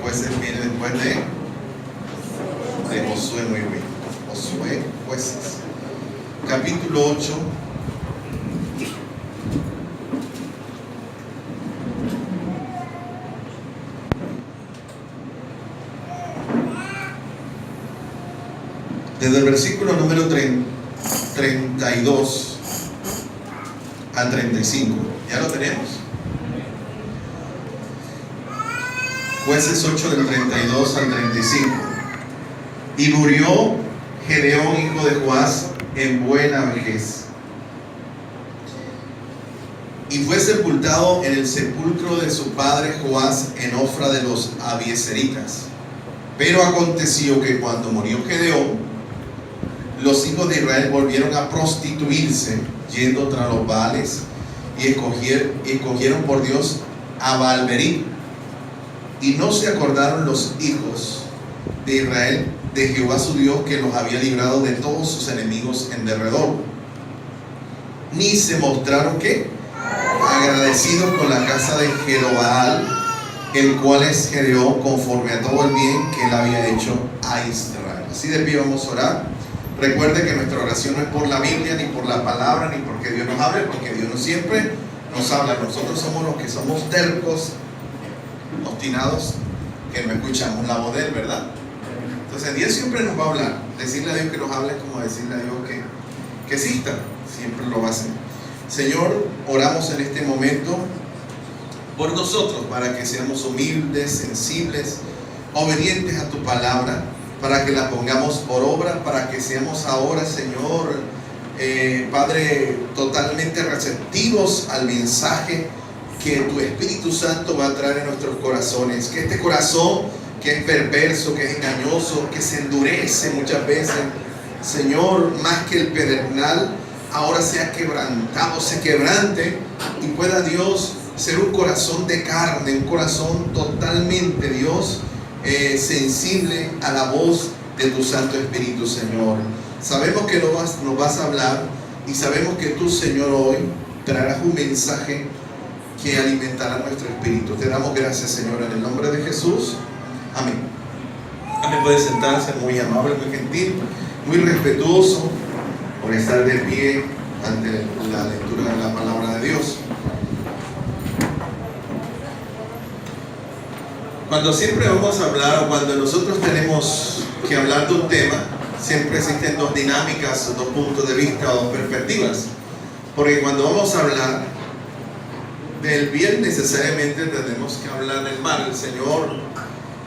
Jueces viene después de Josué, muy bien. Josué, Jueces. Capítulo 8. Desde el versículo número 32 al 35. ¿Ya lo tenemos? Jueces 8 del 32 al 35. Y murió Gedeón, hijo de Joás, en buena vejez, y fue sepultado en el sepulcro de su padre Joás en Ofra de los Abiezeritas. Pero aconteció que cuando murió Gedeón, los hijos de Israel volvieron a prostituirse, yendo tras los Baales, y escogieron por Dios a Baal-Berit. Y no se acordaron los hijos de Israel de Jehová su Dios, que los había librado de todos sus enemigos en derredor, ni se mostraron ¿qué? Agradecidos con la casa de Jerobaal, el cual es Gedeón, conforme a todo el bien que él había hecho a Israel. Así de pie vamos a orar. Recuerde que nuestra oración no es por la Biblia, ni por la palabra, ni porque Dios nos hable, porque Dios no siempre nos habla. Nosotros somos los que somos tercos, obstinados, que no escuchamos la voz de él, ¿verdad? Entonces Dios siempre nos va a hablar. Decirle a Dios que nos hable es como decirle a Dios que exista. Siempre lo va a hacer. Señor, oramos en este momento por nosotros, para que seamos humildes, sensibles, obedientes a tu palabra, para que la pongamos por obra, para que seamos ahora, Señor, Padre, totalmente receptivos al mensaje que tu Espíritu Santo va a traer en nuestros corazones. Que este corazón que es perverso, que es engañoso, que se endurece muchas veces, Señor, más que el pedernal, ahora sea quebrantado, se quebrante, y pueda Dios ser un corazón de carne, un corazón totalmente, Dios, sensible a la voz de tu Santo Espíritu, Señor. Sabemos que nos vas a hablar, y sabemos que tú, Señor, hoy traerás un mensaje que alimentará nuestro espíritu. Te damos gracias, Señor, en el nombre de Jesús. Amén. Amén. Puede sentarse, muy amable, muy gentil, muy respetuoso por estar de pie ante la lectura de la palabra de Dios. Cuando siempre vamos a hablar, o cuando nosotros tenemos que hablar de un tema, siempre existen dos dinámicas, dos puntos de vista, dos perspectivas. Porque cuando vamos a hablar del bien, necesariamente tenemos que hablar del mal. El Señor,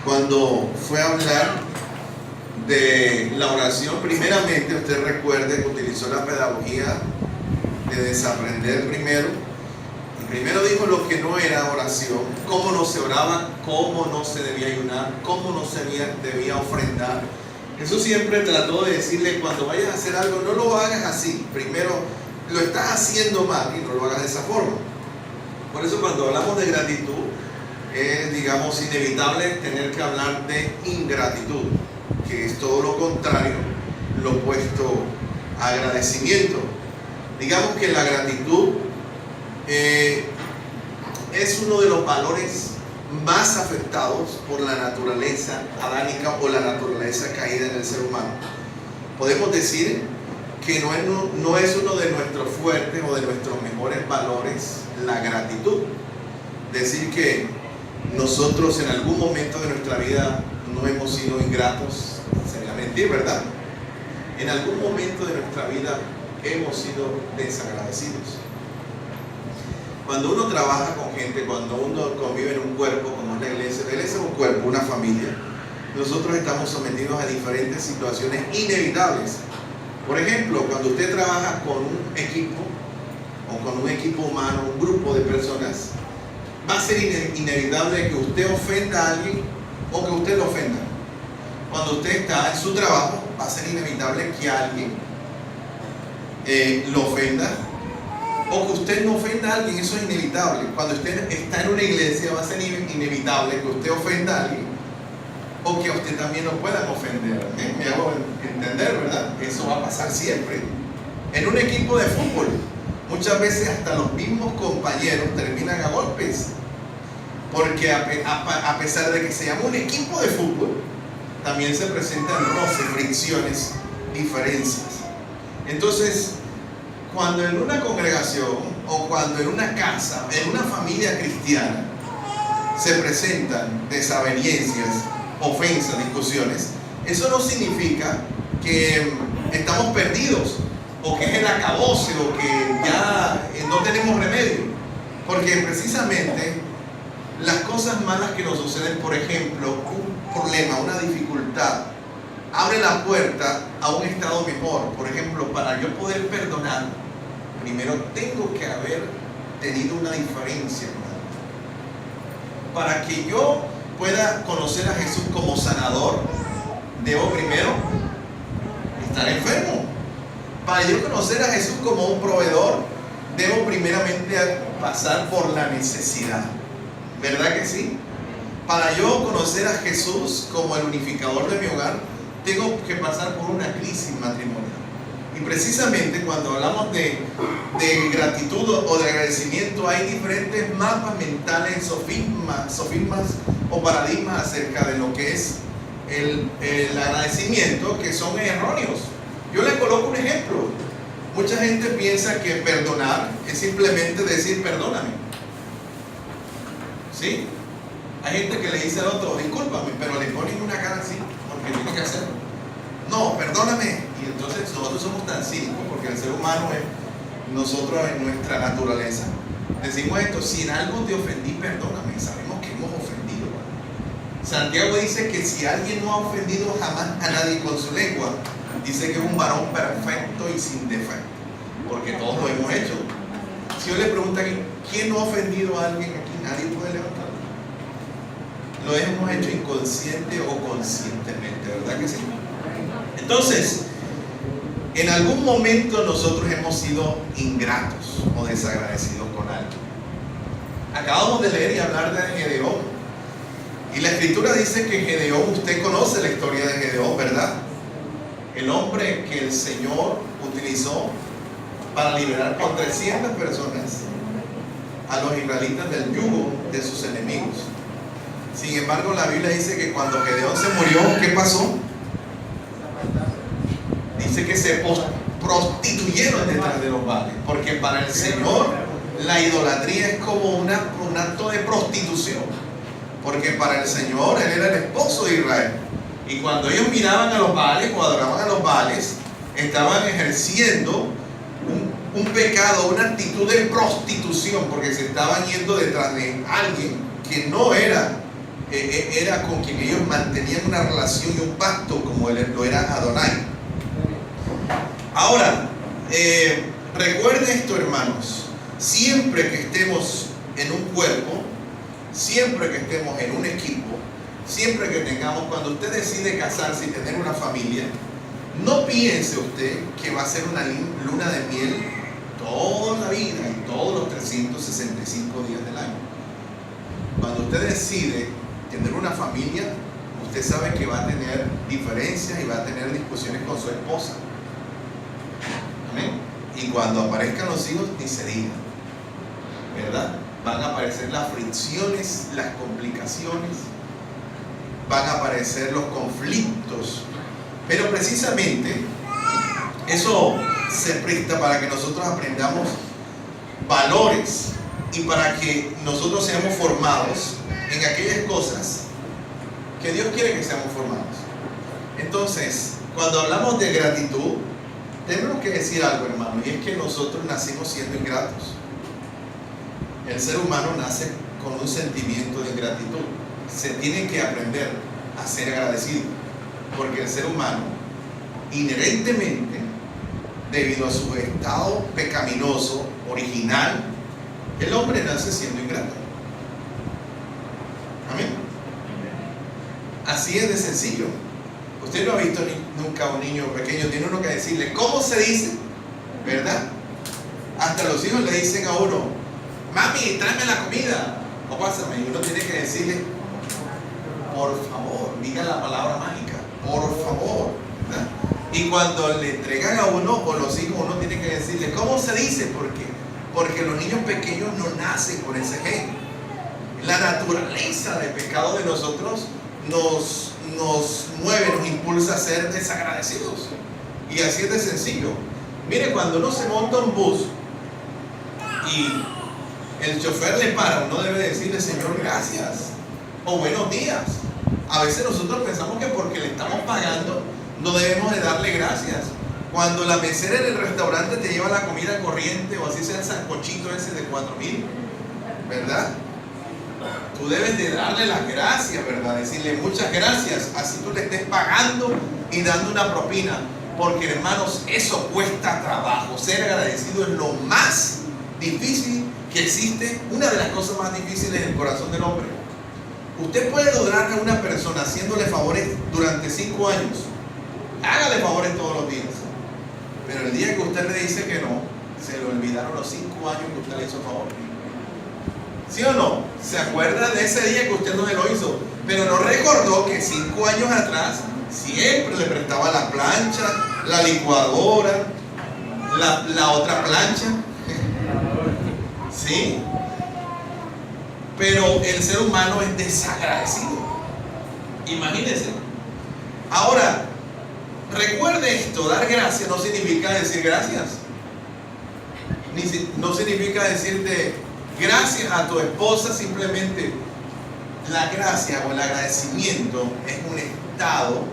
cuando fue a hablar de la oración, primeramente usted recuerde que utilizó la pedagogía de desaprender primero. Y primero dijo lo que no era oración, cómo no se oraba, cómo no se debía ayunar, cómo no se debía ofrendar. Jesús siempre trató de decirle: cuando vayas a hacer algo, no lo hagas así. Primero lo estás haciendo mal y no lo hagas de esa forma. Por eso cuando hablamos de gratitud, es, digamos, inevitable tener que hablar de ingratitud, que es todo lo contrario, lo opuesto a agradecimiento. Digamos que la gratitud es uno de los valores más afectados por la naturaleza adánica o la naturaleza caída en el ser humano. Podemos decir que no es uno de nuestros fuertes o de nuestros mejores valores la gratitud. Decir que nosotros en algún momento de nuestra vida no hemos sido ingratos sería mentir, ¿verdad? En algún momento de nuestra vida hemos sido desagradecidos. Cuando uno trabaja con gente, cuando uno convive en un cuerpo como es la iglesia es un cuerpo, una familia, nosotros estamos sometidos a diferentes situaciones inevitables. Por ejemplo, cuando usted trabaja con un equipo o con un equipo humano, un grupo de personas, va a ser inevitable que usted ofenda a alguien o que usted lo ofenda. Cuando usted está en su trabajo, va a ser inevitable que alguien lo ofenda o que usted no ofenda a alguien. Eso es inevitable. Cuando usted está en una iglesia, va a ser inevitable que usted ofenda a alguien o que a usted también lo puedan ofender. Me hago entender, ¿verdad? Eso va a pasar siempre. En un equipo de fútbol, muchas veces hasta los mismos compañeros terminan a golpes. Porque a pesar de que se llama un equipo de fútbol, también se presentan roces, fricciones, diferencias. Entonces, cuando en una congregación o cuando en una casa, en una familia cristiana, se presentan desavenencias, ofensas, discusiones, eso no significa que estamos perdidos o que es el acabose o que ya no tenemos remedio. Porque precisamente las cosas malas que nos suceden, por ejemplo, un problema, una dificultad, abre la puerta a un estado mejor. Por ejemplo, para yo poder perdonar, primero tengo que haber tenido una diferencia, hermano. Para que yo pueda conocer a Jesús como sanador, debo primero estar enfermo. Para yo conocer a Jesús como un proveedor, debo primeramente pasar por la necesidad. ¿Verdad que sí? Para yo conocer a Jesús como el unificador de mi hogar, tengo que pasar por una crisis matrimonial. Y precisamente cuando hablamos de gratitud o de agradecimiento, hay diferentes mapas mentales, sofismas o paradigmas acerca de lo que es el agradecimiento, que son erróneos. Yo le coloco un ejemplo. Mucha gente piensa que perdonar es simplemente decir perdóname. ¿Sí? Hay gente que le dice al otro, discúlpame, pero le ponen una cara así, porque tiene que hacerlo. No, perdóname. Y entonces nosotros somos tan cínicos, porque el ser humano nosotros en nuestra naturaleza decimos esto: si en algo te ofendí, perdóname. Sabemos que hemos ofendido. Santiago dice que si alguien no ha ofendido jamás a nadie con su lengua, dice que es un varón perfecto y sin defecto, porque todos lo hemos hecho. Si yo le pregunto aquí, ¿quién no ha ofendido a alguien aquí? Nadie puede levantarlo. Lo hemos hecho inconsciente o conscientemente, ¿verdad que sí? Entonces, en algún momento nosotros hemos sido ingratos o desagradecidos con alguien. Acabamos de leer y hablar de Gedeón. Y la escritura dice que Gedeón, usted conoce la historia de Gedeón, ¿verdad? El hombre que el Señor utilizó para liberar con 300 personas a los israelitas del yugo de sus enemigos. Sin embargo, la Biblia dice que cuando Gedeón se murió, ¿qué pasó? Dice que se prostituyeron detrás de los baales, porque para el Señor la idolatría es como un acto de prostitución, porque para el Señor Él era el esposo de Israel, y cuando ellos miraban a los baales o adoraban a los baales, estaban ejerciendo un pecado, una actitud de prostitución, porque se estaban yendo detrás de alguien que no era con quien ellos mantenían una relación y un pacto como lo era Adonai. Ahora, recuerde esto, hermanos: siempre que estemos en un cuerpo, siempre que estemos en un equipo, siempre que tengamos, cuando usted decide casarse y tener una familia, no piense usted que va a ser una luna de miel toda la vida y todos los 365 días del año. Cuando usted decide tener una familia, usted sabe que va a tener diferencias y va a tener discusiones con su esposa. Amén. Y cuando aparezcan los hijos, ni se diga, ¿verdad? Van a aparecer las fricciones, las complicaciones, van a aparecer los conflictos. Pero precisamente eso se presta para que nosotros aprendamos valores y para que nosotros seamos formados en aquellas cosas que Dios quiere que seamos formados. Entonces, cuando hablamos de gratitud, tenemos que decir algo, hermano, y es que nosotros nacimos siendo ingratos. El ser humano nace con un sentimiento de gratitud. Se tiene que aprender a ser agradecido, porque el ser humano, inherentemente, debido a su estado pecaminoso original, el hombre nace siendo ingrato. Amén. Así es de sencillo. Usted no ha visto nunca a un niño pequeño, tiene uno que decirle ¿cómo se dice? ¿Verdad? Hasta los hijos le dicen a uno: mami, tráeme la comida, o pásame, y uno tiene que decirle por favor, diga la palabra mágica, por favor, ¿verdad? Y cuando le entregan a uno, o los hijos, uno tiene que decirle ¿cómo se dice? Porque los niños pequeños no nacen con ese gen. La naturaleza de pecado de nosotros nos mueve, nos impulsa a ser desagradecidos. Y así es de sencillo. Mire, cuando uno se monta un bus y el chofer le para, uno debe decirle: Señor, gracias, o buenos días. A veces nosotros pensamos que porque le estamos pagando no debemos de darle gracias. Cuando la mesera en el restaurante te lleva la comida corriente, o así sea el sancochito ese de 4,000, ¿verdad? Tú debes de darle las gracias, ¿verdad? Decirle muchas gracias, así tú le estés pagando y dando una propina. Porque, hermanos, eso cuesta trabajo. Ser agradecido es lo más difícil que existe, una de las cosas más difíciles en el corazón del hombre. Usted puede durarle a una persona haciéndole favores durante 5 años. Hágale favores todos los días. Pero el día que usted le dice que no, se le olvidaron los 5 años que usted le hizo favor. ¿Sí o no? Se acuerda de ese día que usted no se lo hizo, pero no recordó que 5 años atrás siempre le prestaba la plancha, la licuadora, la otra plancha. ¿Sí? Pero el ser humano es desagradecido. Imagínense. Ahora, recuerde esto: dar gracias no significa decir gracias. No significa decirte gracias a tu esposa simplemente. La gracia o el agradecimiento es un estado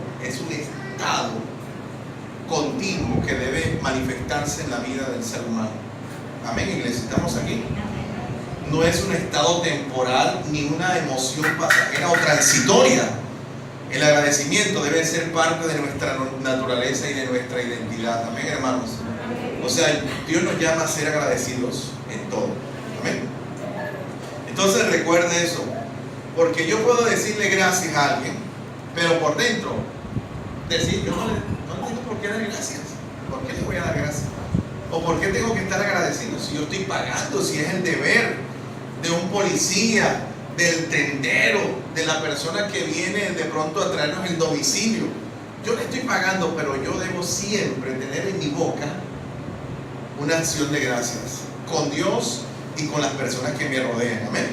continuo que debe manifestarse en la vida del ser humano. Amén, iglesia, estamos aquí. No es un estado temporal ni una emoción pasajera o transitoria. El agradecimiento debe ser parte de nuestra naturaleza y de nuestra identidad. Amén, hermanos. O sea, Dios nos llama a ser agradecidos en todo. Amén. Entonces recuerde eso, porque yo puedo decirle gracias a alguien, pero por dentro decir: yo no tengo por qué dar gracias. ¿Por qué le voy a dar gracias? ¿O por qué tengo que estar agradecido? Si yo estoy pagando, si es el deber de un policía, del tendero, de la persona que viene de pronto a traernos el domicilio. Yo le estoy pagando, pero yo debo siempre tener en mi boca una acción de gracias con Dios y con las personas que me rodean. Amén.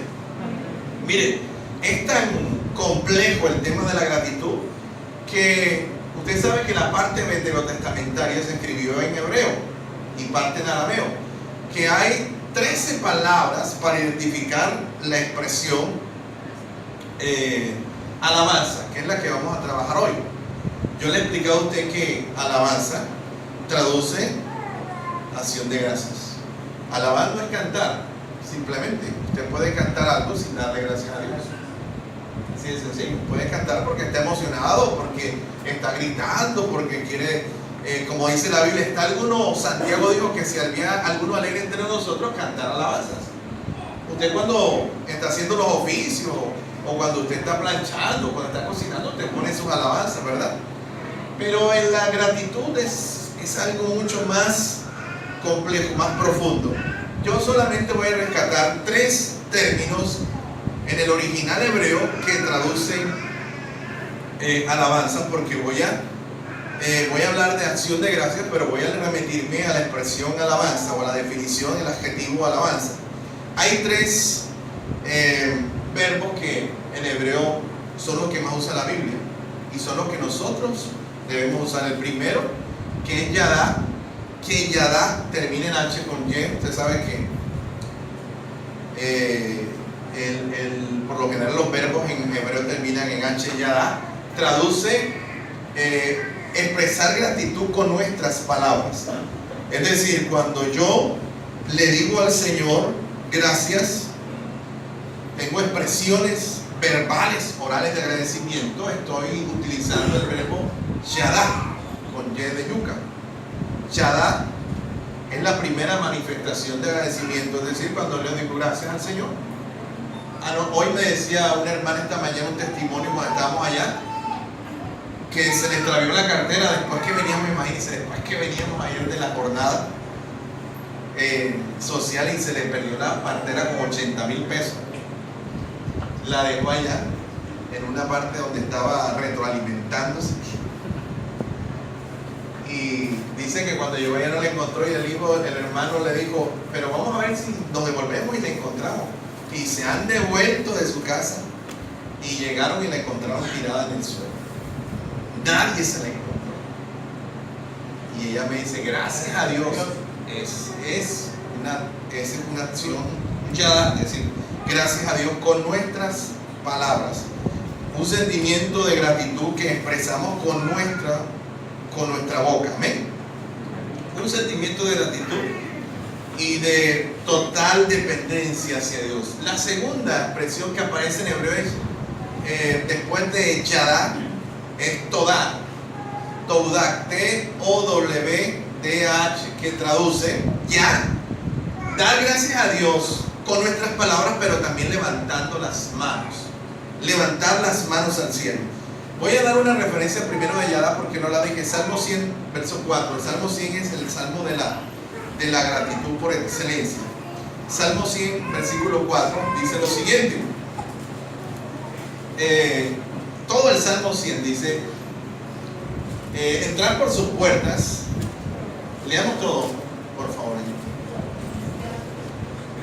Mire, es tan complejo el tema de la gratitud que usted sabe que la parte veterotestamentaria se escribió en hebreo y parte en arameo, que hay 13 palabras para identificar la expresión alabanza, que es la que vamos a trabajar hoy. Yo le he explicado a usted que alabanza traduce acción de gracias. Alabar no es cantar, simplemente. Usted puede cantar algo sin darle gracias a Dios. Así de sencillo. Puede cantar porque está emocionado, porque está gritando, porque quiere, como dice la Biblia, está alguno, Santiago dijo que si había alguno alegre entre nosotros, cantar alabanzas. Usted cuando está haciendo los oficios, o cuando usted está planchando, cuando está cocinando, usted pone sus alabanzas, ¿verdad? Pero en la gratitud es algo mucho más complejo, más profundo. Yo solamente voy a rescatar 3 términos en el original hebreo que traducen alabanza, porque voy a hablar de acción de gracias, pero voy a remitirme a la expresión alabanza o a la definición del adjetivo alabanza. Hay 3 verbos que en hebreo son los que más usa la Biblia y son los que nosotros debemos usar. El primero, que es yadá, que yadá termina en H con Y. Usted sabe que por lo general los verbos en hebreo terminan en H, yadá. Traduce expresar gratitud con nuestras palabras. Es decir, cuando yo le digo al Señor gracias, tengo expresiones verbales, orales de agradecimiento, estoy utilizando el verbo yadá, con Y de yuca. Yadá es la primera manifestación de agradecimiento, es decir, cuando le digo gracias al Señor. Hoy me decía una hermana esta mañana un testimonio cuando estábamos allá, que se le extravió la cartera después que veníamos, imagínense, después que veníamos ayer de la jornada social, y se le perdió la cartera con 80,000 pesos. La dejó allá en una parte donde estaba retroalimentándose, y dice que cuando llegó allá no la encontró, y el hermano le dijo: pero vamos a ver si nos devolvemos y la encontramos. y se han devuelto de su casa y llegaron y la encontraron tirada en el suelo. Nadie se la encontró. Y ella me dice, gracias a Dios, es una acción, es decir, gracias a Dios con nuestras palabras. Un sentimiento de gratitud que expresamos con nuestra boca. Amén. Un sentimiento de gratitud y de total dependencia hacia Dios. La segunda expresión que aparece en hebreo es, después de Yadá, es Todá. Todá, T-O-W-D-H, que traduce ya, dar gracias a Dios con nuestras palabras, pero también levantando las manos. Levantar las manos al cielo. Voy a dar una referencia primero de Yadá porque no la dije. Salmo 100, verso 4. El Salmo 100 es el salmo de la gratitud por excelencia. Salmo 100, versículo 4, dice lo siguiente. Todo el Salmo 100 dice, entrar por sus puertas. Leamos todo, por favor.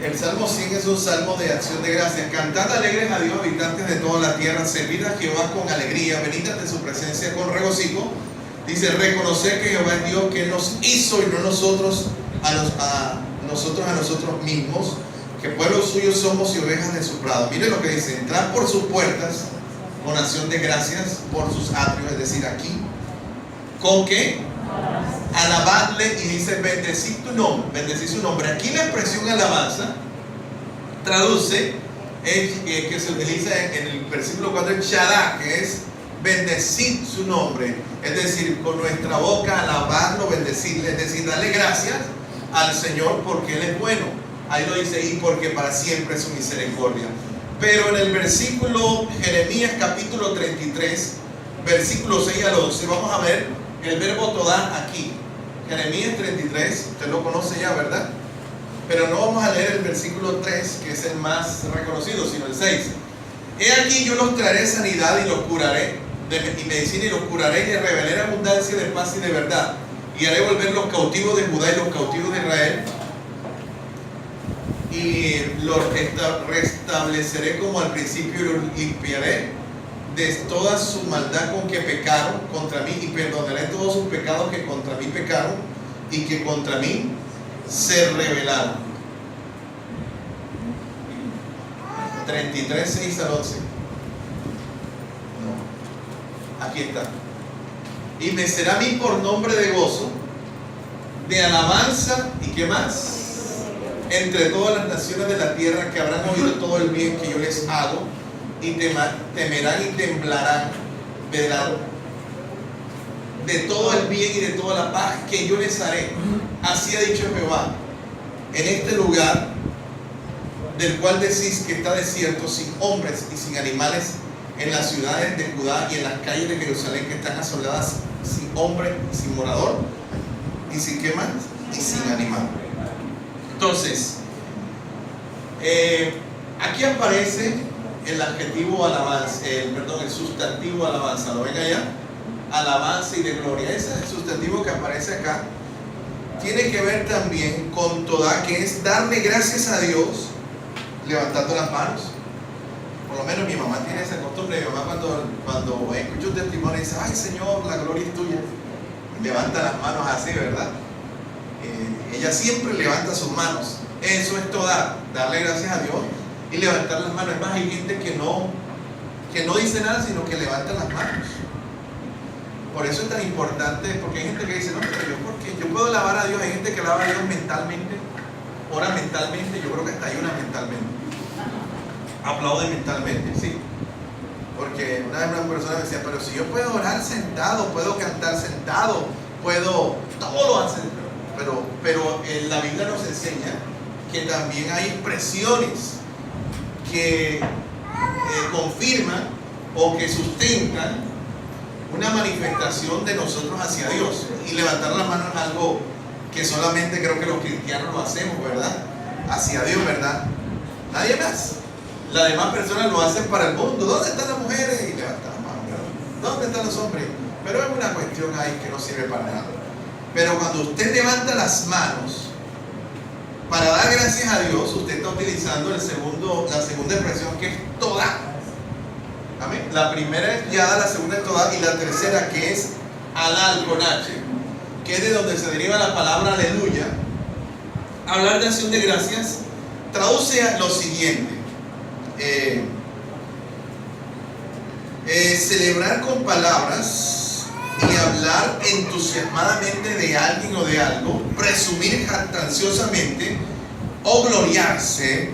El Salmo 100 es un salmo de acción de gracias. Cantad alegres a Dios, habitantes de toda la tierra. Servid a Jehová con alegría. Venid ante su presencia con regocijo. Dice, reconocer que Jehová es Dios, que Él nos hizo y no nosotros a nosotros mismos, que pueblo suyo somos y ovejas de su prado. Mire lo que dice, entrad por sus puertas con acción de gracias, por sus atrios, es decir, aquí. ¿Con qué? Alabadle, y dice bendecid tu nombre, bendecid su nombre. Aquí la expresión alabanza traduce, que se utiliza en el versículo 4, el Shadá, que es bendecid su nombre, es decir, con nuestra boca alabarlo, bendecirle, es decir, darle gracias al Señor porque Él es bueno. Ahí lo dice, y porque para siempre es su misericordia. Pero en el versículo Jeremías capítulo 33, versículo 6 al 11, vamos a ver el verbo todá aquí. Jeremías 33, usted lo conoce ya, ¿verdad? Pero no vamos a leer el versículo 3, que es el más reconocido, sino el 6. He aquí yo los traeré sanidad y los curaré, y medicina, y los curaré, y les revelaré abundancia de paz y de verdad. Y haré volver los cautivos de Judá y los cautivos de Israel, y los restableceré como al principio, y los limpiaré de toda su maldad con que pecaron contra mí, y perdonaré todos sus pecados que contra mí pecaron y que contra mí se rebelaron. 33, 6 al 11. No. Aquí está. Y me será a mí por nombre de gozo, de alabanza, ¿y qué más? Entre todas las naciones de la tierra, que habrán oído todo el bien que yo les hago, y temerán y temblarán, verán de todo el bien y de toda la paz que yo les haré. Así ha dicho Jehová, en este lugar del cual decís que está desierto, sin hombres y sin animales, en las ciudades de Judá y en las calles de Jerusalén que están asoladas, sin hombre y sin morador, y sin qué más, y sin animal. Entonces, aquí aparece el adjetivo alabanza, el sustantivo alabanza. ¿Lo ven allá? Alabanza y de gloria. Ese es el sustantivo que aparece acá. Tiene que ver también con toda, que es darle gracias a Dios levantando las manos. Por lo menos mi mamá tiene esa costumbre. Mi mamá cuando escucha un testimonio dice, ay Señor, la gloria es tuya, y levanta las manos así, ¿verdad? Ella siempre levanta sus manos. Eso es toda, darle gracias a Dios y levantar las manos. Es más, hay gente que no dice nada, sino que levanta las manos. Por eso es tan importante, porque hay gente que dice, no, pero yo puedo alabar a Dios. Hay gente que alaba a Dios mentalmente, ora mentalmente, yo creo que hasta ayuna mentalmente, aplaude mentalmente, sí. Porque una vez una persona me decía, pero si yo puedo orar sentado, puedo cantar sentado, todo lo hace, pero la Biblia nos enseña que también hay expresiones que confirman o que sustentan una manifestación de nosotros hacia Dios. Y levantar las manos es algo que solamente creo que los cristianos lo hacemos, ¿verdad? Hacia Dios, ¿verdad? Nadie más. Las demás personas lo hacen para el mundo. ¿Dónde están las mujeres? Y levantan las manos, ¿verdad? ¿Dónde están los hombres? Pero es una cuestión ahí que no sirve para nada. Pero cuando usted levanta las manos, Para dar gracias a Dios, usted está utilizando la segunda expresión, que es toda. Amén. La primera es yada, la segunda es toda, y la tercera, que es halal con H, que es de donde se deriva la palabra aleluya. Hablar de acción de gracias traduce a lo siguiente: celebrar con palabras y hablar entusiasmadamente de alguien o de algo, presumir jactanciosamente o gloriarse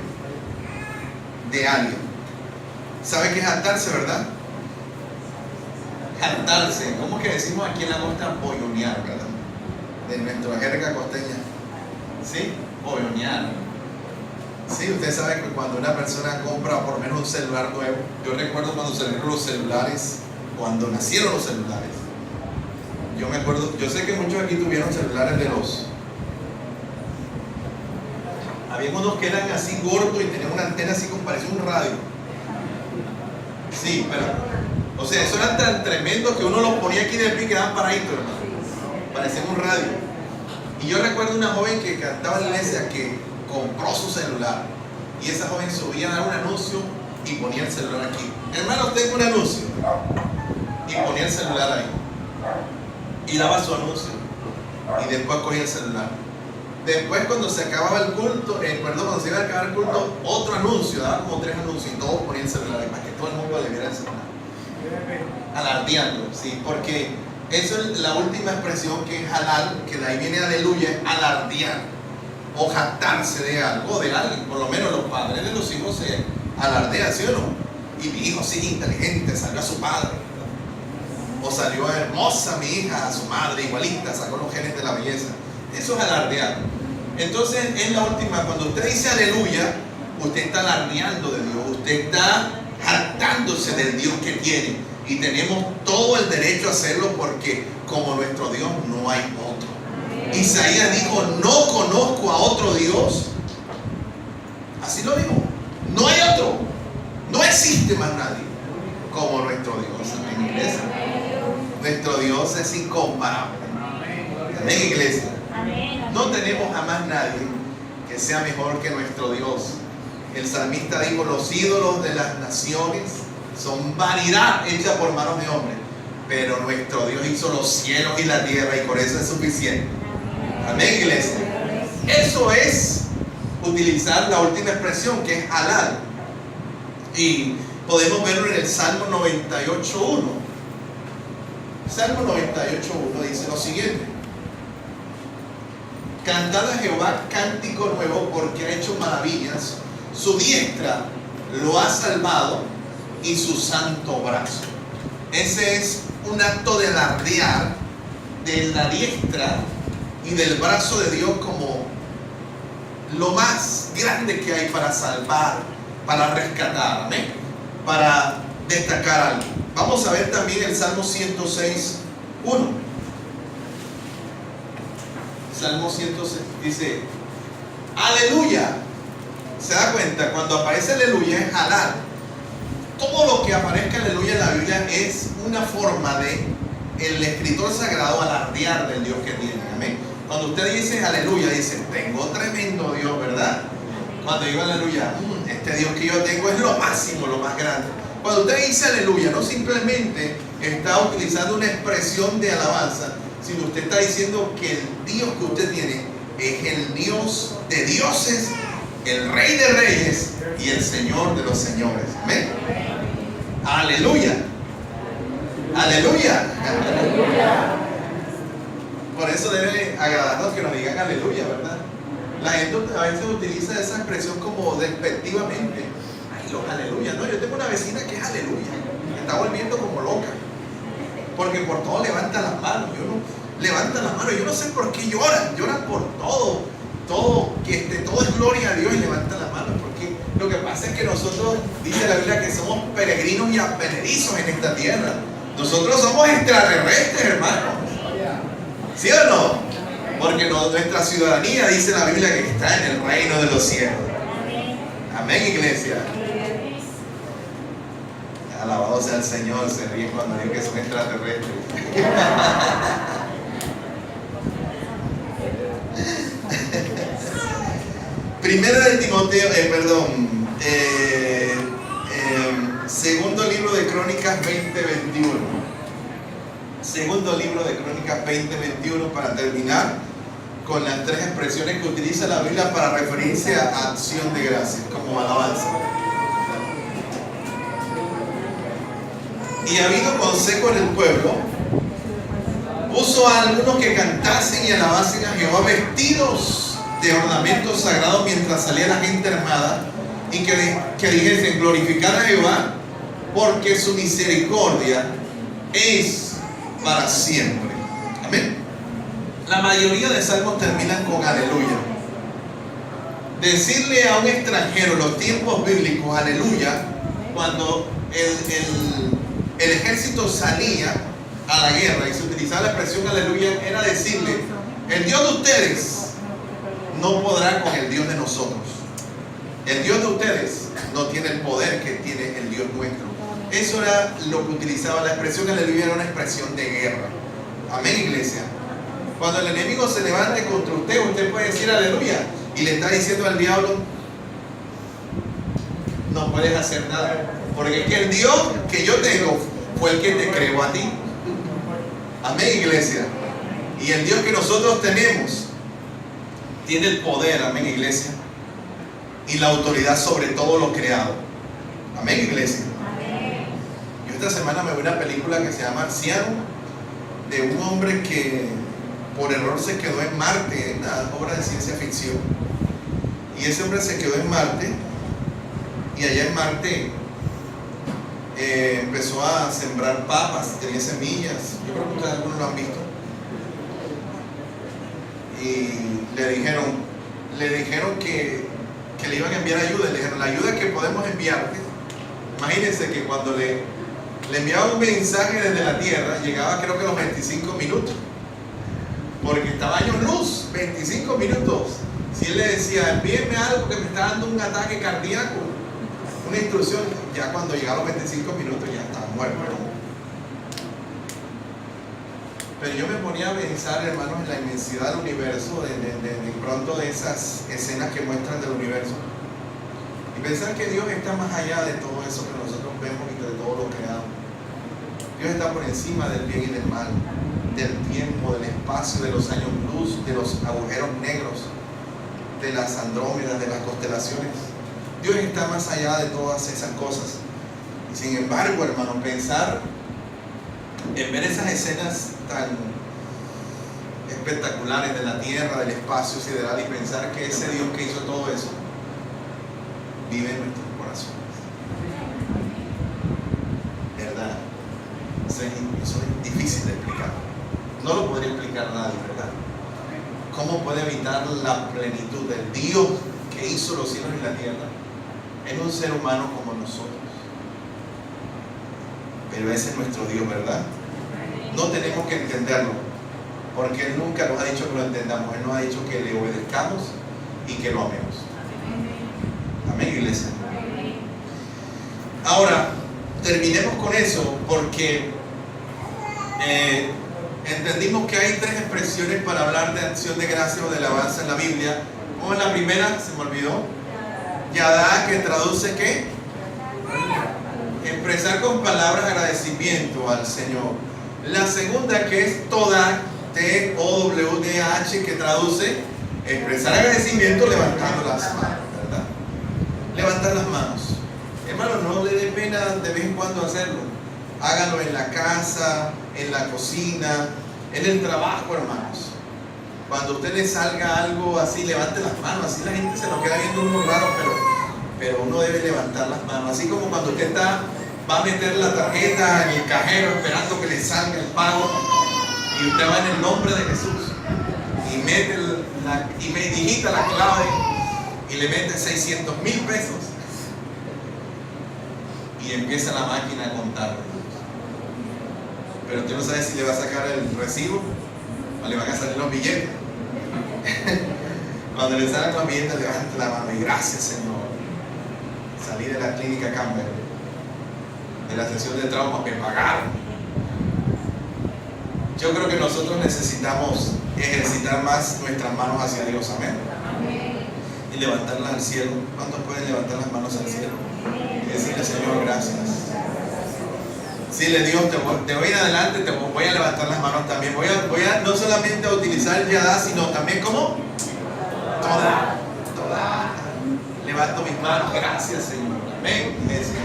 de alguien. ¿Sabe qué es jactarse, verdad? Jactarse, ¿cómo que decimos aquí en la costa? Pollonear, ¿verdad? De nuestra jerga costeña. ¿Sí? Pollonear. Sí, usted sabe que cuando una persona compra por lo menos un celular nuevo, yo recuerdo cuando salieron los celulares, cuando nacieron los celulares. Yo me acuerdo, yo sé que muchos aquí tuvieron celulares de los... Había unos que eran así gordos y tenían una antena así como parecía un radio. Sí, pero, o sea, eso era tan tremendo que uno los ponía aquí de pie y quedaban paraditos, hermano. Parecía un radio. Y yo recuerdo una joven que cantaba en la iglesia que compró su celular. Y esa joven subía a dar un anuncio y ponía el celular aquí. Hermano, tengo un anuncio. Y ponía el celular ahí. Y daba su anuncio. Y después cogía el celular. Después, cuando se acababa el culto, cuando se iba a acabar el culto, otro anuncio, daba como 3 anuncios y todos ponían el celular ahí para que todo el mundo le viera el celular. Alardeando, sí, porque eso es la última expresión que es halal, que de ahí viene aleluya, es alardear o jactarse de algo, de alguien. Por lo menos los padres de los hijos se alardean, ¿sí o no? Y mi hijo sí inteligente, salió a su padre. O salió hermosa mi hija, a su madre, igualita, sacó los genes de la belleza. Eso es alardear. Entonces, es la última. Cuando usted dice aleluya, usted está alardeando de Dios. Usted está jactándose del Dios que tiene. Y tenemos todo el derecho a hacerlo porque como nuestro Dios no hay otro. Isaías dijo, no conozco a otro Dios. Así lo dijo. No hay otro. No existe más nadie como nuestro Dios. Amén, iglesia. Nuestro Dios es incomparable. Amén, iglesia. No tenemos jamás nadie que sea mejor que nuestro Dios. El salmista dijo, los ídolos de las naciones son vanidad hecha por manos de hombres, pero nuestro Dios hizo los cielos y la tierra y por eso es suficiente. Amén, iglesia. Eso es utilizar la última expresión, que es halal. Y podemos verlo en el Salmo 98.1. Salmo 98.1 dice lo siguiente: cantad a Jehová cántico nuevo porque ha hecho maravillas, su diestra lo ha salvado y su santo brazo. Ese es un acto de alardear de la diestra y del brazo de Dios como lo más grande que hay para salvar, para rescatar, amén, para destacar algo. Vamos a ver también el Salmo 106.1. Salmo 106 dice, aleluya. ¿Se da cuenta? Cuando aparece aleluya es halal. Todo lo que aparezca aleluya en la Biblia es una forma de el escritor sagrado alardear del Dios que tiene. Amén. Cuando usted dice aleluya, dice, tengo tremendo Dios, ¿verdad? Cuando digo aleluya, este Dios que yo tengo es lo máximo, lo más grande. Cuando usted dice aleluya, no simplemente está utilizando una expresión de alabanza, sino usted está diciendo que el Dios que usted tiene es el Dios de dioses, el Rey de reyes y el Señor de los señores. Amén. Aleluya. Aleluya. Por eso debe agradarnos que nos digan aleluya, ¿verdad? La gente a veces utiliza esa expresión como despectivamente. Ay, los aleluya. No, yo tengo una vecina que es aleluya. Me está volviendo como loca. Porque por todo levanta las manos. Levanta las manos. Yo no sé por qué lloran. Lloran por todo. Todo es gloria a Dios y levanta las manos. Porque lo que pasa es que nosotros, dice la Biblia, que somos peregrinos y advenedizos en esta tierra. Nosotros somos extraterrestres, hermanos. ¿Sí o no? Porque nuestra ciudadanía, dice la Biblia, que está en el reino de los cielos. Amén, iglesia. Alabado sea el Señor. Se ríe cuando digo que son extraterrestres. Primera de Timoteo, segundo libro de Crónicas 20:21. Segundo libro de Crónicas 20:21, para terminar con las tres expresiones que utiliza la Biblia para referirse a acción de gracias, como alabanza. Y habido consejo en el pueblo, puso a algunos que cantasen y alabasen a Jehová vestidos de ornamentos sagrados mientras salía la gente armada, y que dijesen: glorificad a Jehová, porque su misericordia es para siempre. Amén. La mayoría de salmos terminan con aleluya. Decirle a un extranjero en los tiempos bíblicos aleluya, cuando el ejército salía a la guerra y se utilizaba la expresión aleluya, era decirle: el Dios de ustedes no podrá con el Dios de nosotros. El Dios de ustedes no tiene el poder que tiene el Dios nuestro. Eso era lo que utilizaba la expresión aleluya, era una expresión de guerra. Amén, iglesia. Cuando el enemigo se levante contra usted, usted puede decir aleluya, y le está diciendo al diablo: no puedes hacer nada, porque es que el Dios que yo tengo fue el que te creó a ti. Amén, iglesia. Y el Dios que nosotros tenemos tiene el poder, amén, iglesia, y la autoridad sobre todo lo creado. Amén, iglesia. Yo esta semana me vi una película que se llama Marciano, de un hombre que por error se quedó en Marte, una obra de ciencia ficción. Y ese hombre se quedó en Marte, y allá en Marte empezó a sembrar papas, tenía semillas. Yo creo que ustedes algunos lo han visto. Y le dijeron que le iban a enviar ayuda. Le dijeron: la ayuda que podemos enviarte. Imagínense que cuando le enviaba un mensaje desde la tierra, llegaba creo que a los 25 minutos, porque estaba años luz. 25 minutos. Si él le decía: envíeme algo que me está dando un ataque cardíaco, una instrucción, ya cuando llegaba a los 25 minutos ya estaba muerto. Pero yo me ponía a pensar, hermanos, en la inmensidad del universo, de pronto de esas escenas que muestran del universo, y pensar que Dios está más allá de todo eso que nosotros vemos y de todo lo creado. Dios está por encima del bien y del mal, del tiempo, del espacio, de los años luz, de los agujeros negros, de las andrómedas, de las constelaciones. Dios está más allá de todas esas cosas. Y sin embargo, hermano, pensar en ver esas escenas tan espectaculares de la tierra, del espacio sideral, y pensar que ese Dios que hizo todo eso vive en nuestros corazones. ¿Verdad? Eso es difícil de explicar. No lo podría explicar nadie, ¿verdad? ¿Cómo puede evitar la plenitud del Dios que hizo los cielos y la tierra en un ser humano como nosotros? Pero ese es nuestro Dios, ¿verdad? No tenemos que entenderlo, porque Él nunca nos ha dicho que lo entendamos. Él nos ha dicho que le obedezcamos y que lo amemos. Amén, iglesia. Ahora, terminemos con eso, porque entendimos que hay tres expresiones para hablar de acción de gracias o de alabanza en la Biblia. Como la primera, se me olvidó, Yadá, que traduce ¿qué? Expresar con palabras agradecimiento al Señor. La segunda, que es Todá, T-O-W-D-H, que traduce expresar agradecimiento levantando las manos, ¿verdad? Levantar las manos. Hermano, no le dé pena de vez en cuando hacerlo. Háganlo en la casa, en la cocina, en el trabajo, hermanos. Cuando a usted le salga algo así, levante las manos. Así la gente se lo queda viendo uno raro, pero uno debe levantar las manos. Así como cuando usted va a meter la tarjeta en el cajero esperando que le salga el pago, y usted va en el nombre de Jesús y me digita la clave y le mete 600,000 pesos, y empieza la máquina a contar. Pero usted no sabe si le va a sacar el recibo o le van a salir los billetes. Cuando le salen los billetes, levante la mano y gracias, Señor. Salí de la clínica Campbell, de la sesión de trauma, me pagaron. Yo creo que nosotros necesitamos ejercitar más nuestras manos hacia Dios, amén. y levantarlas al cielo? ¿Cuántos pueden levantar las manos al cielo y decirle, Señor, gracias? Dile, Dios, te voy a ir adelante, te voy a levantar las manos también. Voy a no solamente a utilizar el yadá, sino también como toda. Levanto mis manos, gracias, Señor. Amén, iglesia.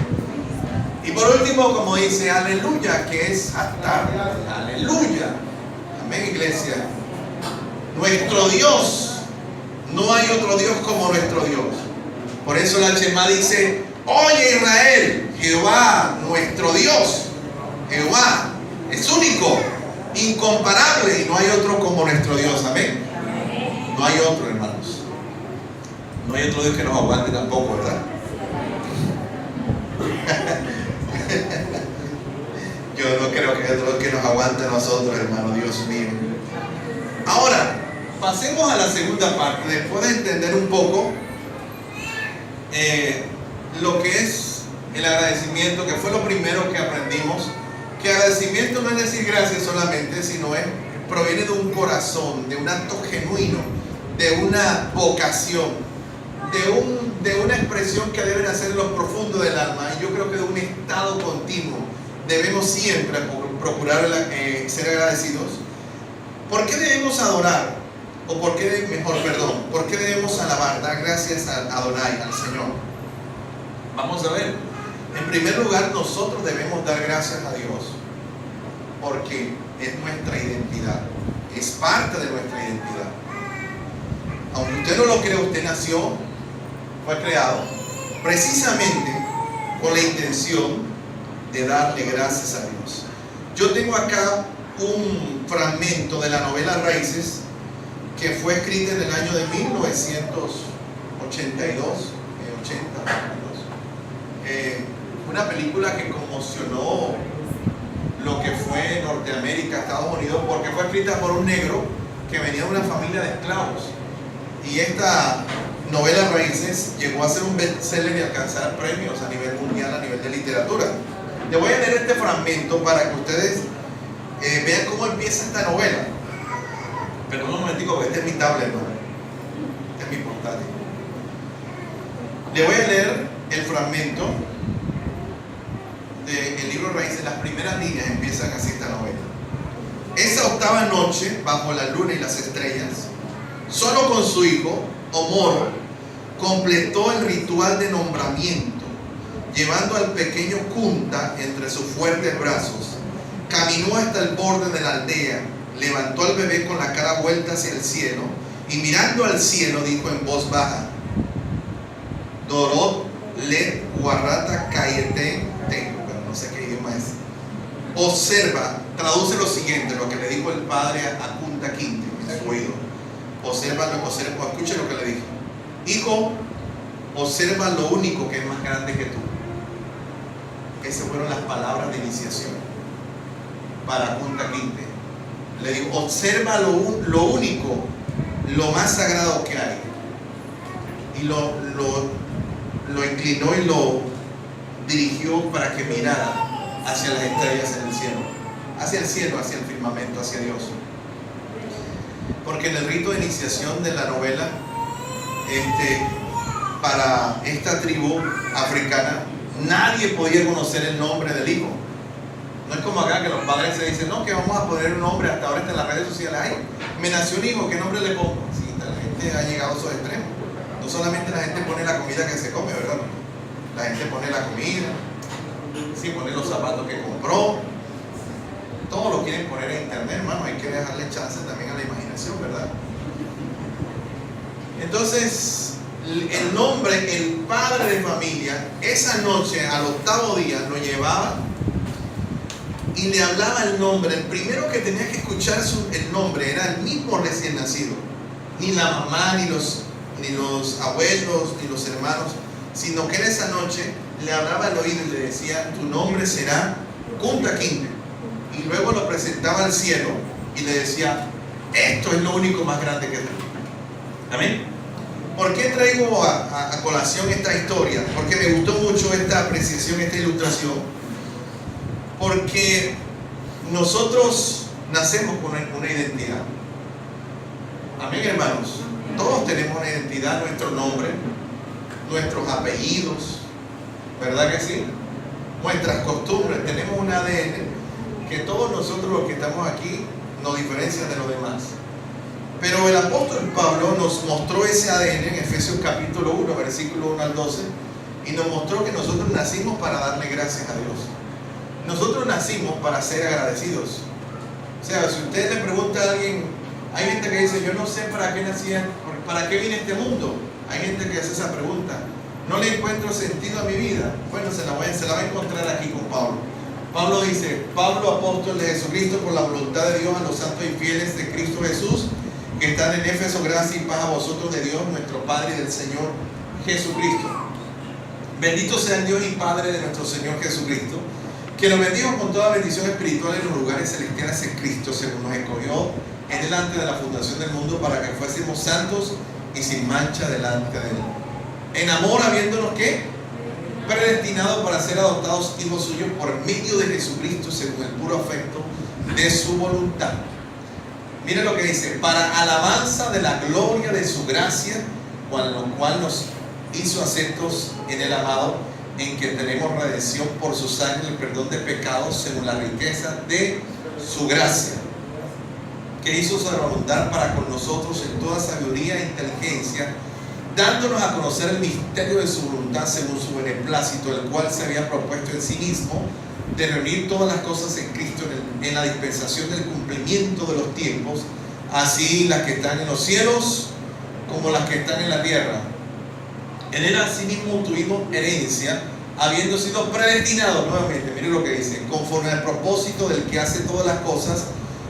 Y por último, como dice, aleluya, que es hasta aleluya. Amén, iglesia. Nuestro Dios, no hay otro Dios como nuestro Dios. Por eso la Shema dice, oye Israel, Jehová, nuestro Dios, Jehová, es único, incomparable, y no hay otro como nuestro Dios. Amén. No hay otro, hermanos. No hay otro Dios que nos aguante tampoco, ¿verdad? Yo no creo que haya otro Dios que nos aguante a nosotros, hermano, Dios mío. Ahora, pasemos a la segunda parte, después de entender un poco lo que es el agradecimiento, que fue lo primero que aprendimos. Que agradecimiento no es decir gracias solamente, sino proviene de un corazón, de un acto genuino, de una vocación, de una expresión que deben hacer en lo profundo del alma. Y yo creo que de un estado continuo debemos siempre procurar ser agradecidos. ¿Por qué debemos adorar? O por qué debemos alabar, dar gracias a Adonai, al Señor? Vamos a ver. En primer lugar, nosotros debemos dar gracias a Dios porque es nuestra identidad, es parte de nuestra identidad. Aunque usted no lo crea, usted nació, fue creado precisamente con la intención de darle gracias a Dios. Yo tengo acá un fragmento de la novela Raíces que fue escrita en el año de 1982, una película que conmocionó lo que fue Norteamérica, Estados Unidos, porque fue escrita por un negro que venía de una familia de esclavos. Y esta novela Raíces llegó a ser un bestseller y alcanzar premios a nivel mundial, a nivel de literatura. Le voy a leer este fragmento para que ustedes vean cómo empieza esta novela. Perdón un momentico, porque este es mi tablet, ¿no? Este es mi portátil. Le voy a leer el fragmento del libro Raíces. Las primeras líneas empiezan así esta novela. Esa octava noche, bajo la luna y las estrellas, solo con su hijo, Omoro, completó el ritual de nombramiento, llevando al pequeño Kunta entre sus fuertes brazos. Caminó hasta el borde de la aldea, levantó al bebé con la cara vuelta hacia el cielo y mirando al cielo dijo en voz baja: Dorot let guarrata cayete tengo, pero no sé qué idioma es. Observa, traduce lo siguiente, lo que le dijo el padre a Kunta Kinte en su oído. Escuche lo que le dijo: hijo, observa lo único que es más grande que tú. Esas fueron las palabras de iniciación para Kunta Kinte. Le digo, observa lo único, lo más sagrado que hay. Y lo inclinó y lo dirigió para que mirara hacia las estrellas en el cielo, hacia el firmamento, hacia Dios. Porque en el rito de iniciación de la novela, para esta tribu africana, nadie podía conocer el nombre del hijo. No es como acá que los padres se dicen, no, que vamos a poner un nombre, hasta ahora está en las redes sociales. Ay, me nació un hijo, ¿qué nombre le pongo? Sí, la gente ha llegado a esos extremos. No solamente la gente pone la comida que se come, ¿verdad? La gente pone la comida, sí, pone los zapatos que compró. Todo lo quieren poner en internet, hermano. Hay que dejarle chance también a la imaginación, ¿verdad? Entonces, el nombre, el padre de familia, esa noche, al octavo día, lo llevaba y le hablaba el nombre. El primero que tenía que escuchar el nombre era el mismo recién nacido. Ni la mamá, ni los abuelos, ni los hermanos, sino que en esa noche le hablaba al oído y le decía: tu nombre será Kunta Kinte. Y luego lo presentaba al cielo y le decía: esto es lo único más grande que tú. Amén. ¿Por qué traigo a colación esta historia? Porque me gustó mucho esta apreciación, esta ilustración. Porque nosotros nacemos con una identidad. Amén, hermanos. Todos tenemos una identidad, nuestro nombre, nuestros apellidos, ¿verdad que sí? Nuestras costumbres, tenemos un ADN que todos nosotros los que estamos aquí nos diferencian de los demás. Pero el apóstol Pablo nos mostró ese ADN en Efesios capítulo 1, versículo 1 al 12, y nos mostró que nosotros nacimos para darle gracias a Dios. Nosotros nacimos para ser agradecidos. O sea, si usted le pregunta a alguien, hay gente que dice, yo no sé para qué nací, para qué vine a este mundo. Hay gente que hace esa pregunta. No le encuentro sentido a mi vida. Bueno, se la va a encontrar aquí con Pablo. Pablo dice, Pablo, apóstol de Jesucristo, por la voluntad de Dios, a los santos y fieles de Cristo Jesús, que están en Éfeso, gracia y paz a vosotros de Dios, nuestro Padre y del Señor Jesucristo. Bendito sea el Dios y Padre de nuestro Señor Jesucristo, que nos bendijo con toda bendición espiritual en los lugares celestiales en Cristo, según nos escogió en delante de la fundación del mundo, para que fuésemos santos y sin mancha delante de Él. En amor, habiéndonos ¿qué? Predestinados para ser adoptados hijos suyos por medio de Jesucristo, según el puro afecto de su voluntad. Mire lo que dice: para alabanza de la gloria de su gracia, con lo cual nos hizo aceptos en el amado, en que tenemos redención por su sangre, el perdón de pecados, según la riqueza de su gracia, que hizo sobreabundar para con nosotros en toda sabiduría e inteligencia, dándonos a conocer el misterio de su voluntad según su beneplácito, el cual se había propuesto en sí mismo, de reunir todas las cosas en Cristo en la dispensación del cumplimiento de los tiempos, así las que están en los cielos como las que están en la tierra. En él asimismo tuvimos herencia, habiendo sido predestinados, nuevamente, miren lo que dice, conforme al propósito del que hace todas las cosas,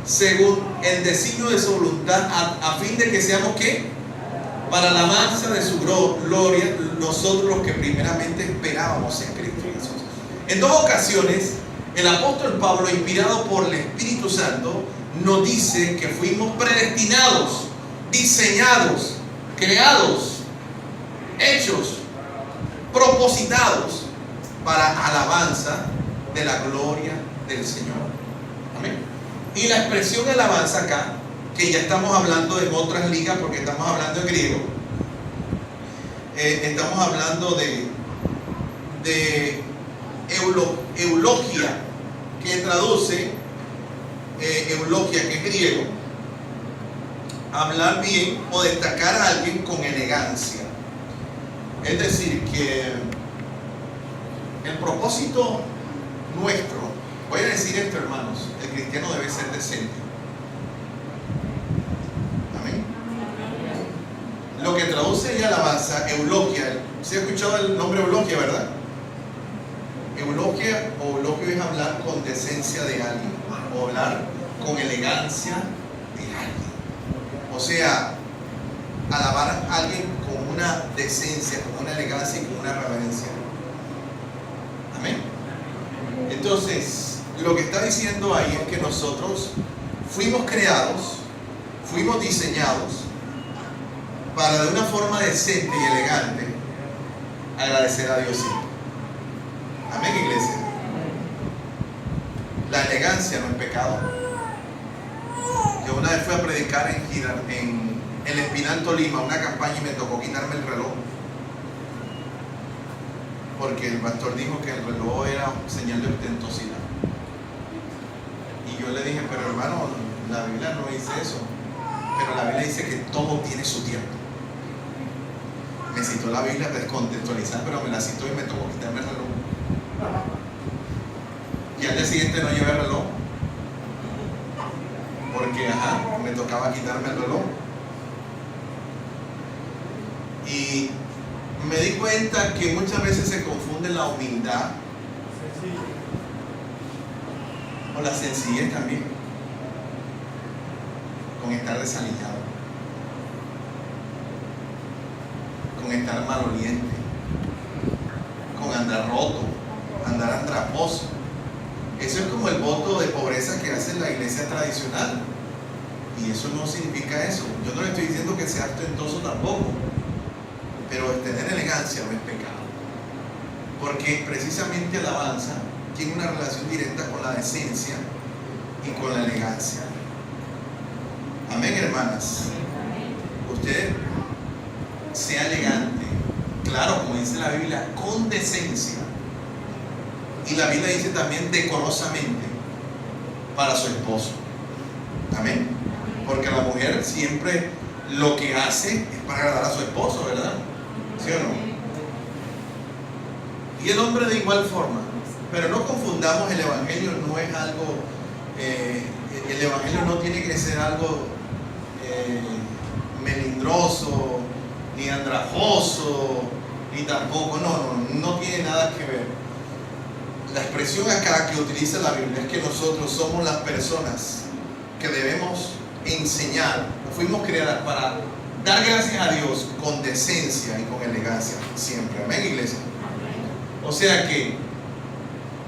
según el designio de su voluntad, a fin de que seamos ¿qué? Para la alabanza de su gloria, nosotros los que primeramente esperábamos en Cristo Jesús. En dos ocasiones, el apóstol Pablo, inspirado por el Espíritu Santo, nos dice que fuimos predestinados, diseñados, creados, hechos, propositados para alabanza de la gloria del Señor. Amén. Y la expresión alabanza acá, que ya estamos hablando en otras ligas porque estamos hablando en griego, estamos hablando de eulogia, que traduce eulogia, que es griego, hablar bien o destacar a alguien con elegancia. Es decir, que el propósito nuestro, voy a decir esto, hermanos, el cristiano debe ser decente. Lo que traduce y alabanza, eulogia. ¿Se ha escuchado el nombre eulogia, verdad? Eulogia o elogio es hablar con decencia de alguien, o hablar con elegancia de alguien. O sea, alabar a alguien con una decencia, con una elegancia y con una reverencia. Amén. Entonces, lo que está diciendo ahí es que nosotros fuimos creados, fuimos diseñados para de una forma decente y elegante agradecer a Dios siempre. Amén, iglesia. La elegancia no es pecado. Yo una vez fui a predicar en el Espinal, Tolima, una campaña, y me tocó quitarme el reloj, porque el pastor dijo que el reloj era señal de ostentosidad. Y yo le dije, pero hermano, la Biblia no dice eso. Pero la Biblia dice que todo tiene su tiempo. Me citó la Biblia para descontextualizar, pero me la citó y me tocó quitarme el reloj. Y al día siguiente no llevé el reloj, porque me tocaba quitarme el reloj. Y me di cuenta que muchas veces se confunde la humildad o la sencillez también con estar desaliñado, con estar maloliente, con andar roto, andar andrajoso. Eso es como el voto de pobreza que hace la iglesia tradicional, y eso no significa eso. Yo no le estoy diciendo que sea ostentoso tampoco, pero tener elegancia no es pecado, porque precisamente alabanza tiene una relación directa con la decencia y con la elegancia. Amén, hermanas. usted sea elegante, claro, como dice la Biblia, con decencia. Y la Biblia dice también decorosamente para su esposo. Amén. Porque la mujer siempre lo que hace es para agradar a su esposo, ¿verdad? ¿Sí o no? Y el hombre de igual forma. Pero no confundamos, el evangelio no es algo, el evangelio no tiene que ser algo melindroso, ni andrajoso, ni tampoco, no tiene nada que ver. La expresión acá que utiliza la Biblia es que nosotros somos las personas que debemos enseñar, fuimos creadas para dar gracias a Dios con decencia y con elegancia siempre. Amén, iglesia. O sea que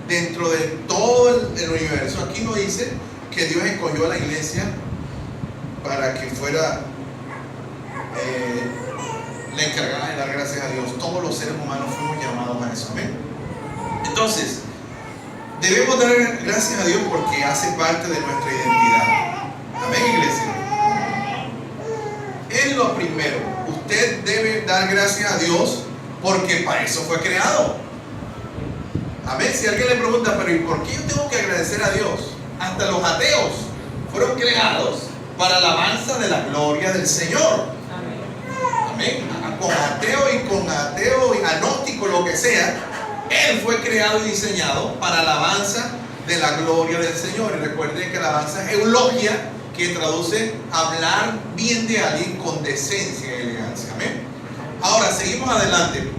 dentro de todo el universo, aquí no dice que Dios escogió a la iglesia para que fuera la encargada de dar gracias a Dios. Todos los seres humanos fuimos llamados a eso. Amén. Entonces, debemos dar gracias a Dios porque hace parte de nuestra identidad. Amén, iglesia. Es lo primero. Usted debe dar gracias a Dios porque para eso fue creado. Amén. Si alguien le pregunta, pero ¿y por qué yo tengo que agradecer a Dios? Hasta los ateos fueron creados para la alabanza de la gloria del Señor. Amén. Con ateo y agnóstico, lo que sea, Él fue creado y diseñado para la alabanza de la gloria del Señor. Y recuerden que la alabanza es eulogia, que traduce hablar bien de alguien con decencia y elegancia. Amén. Ahora, seguimos adelante.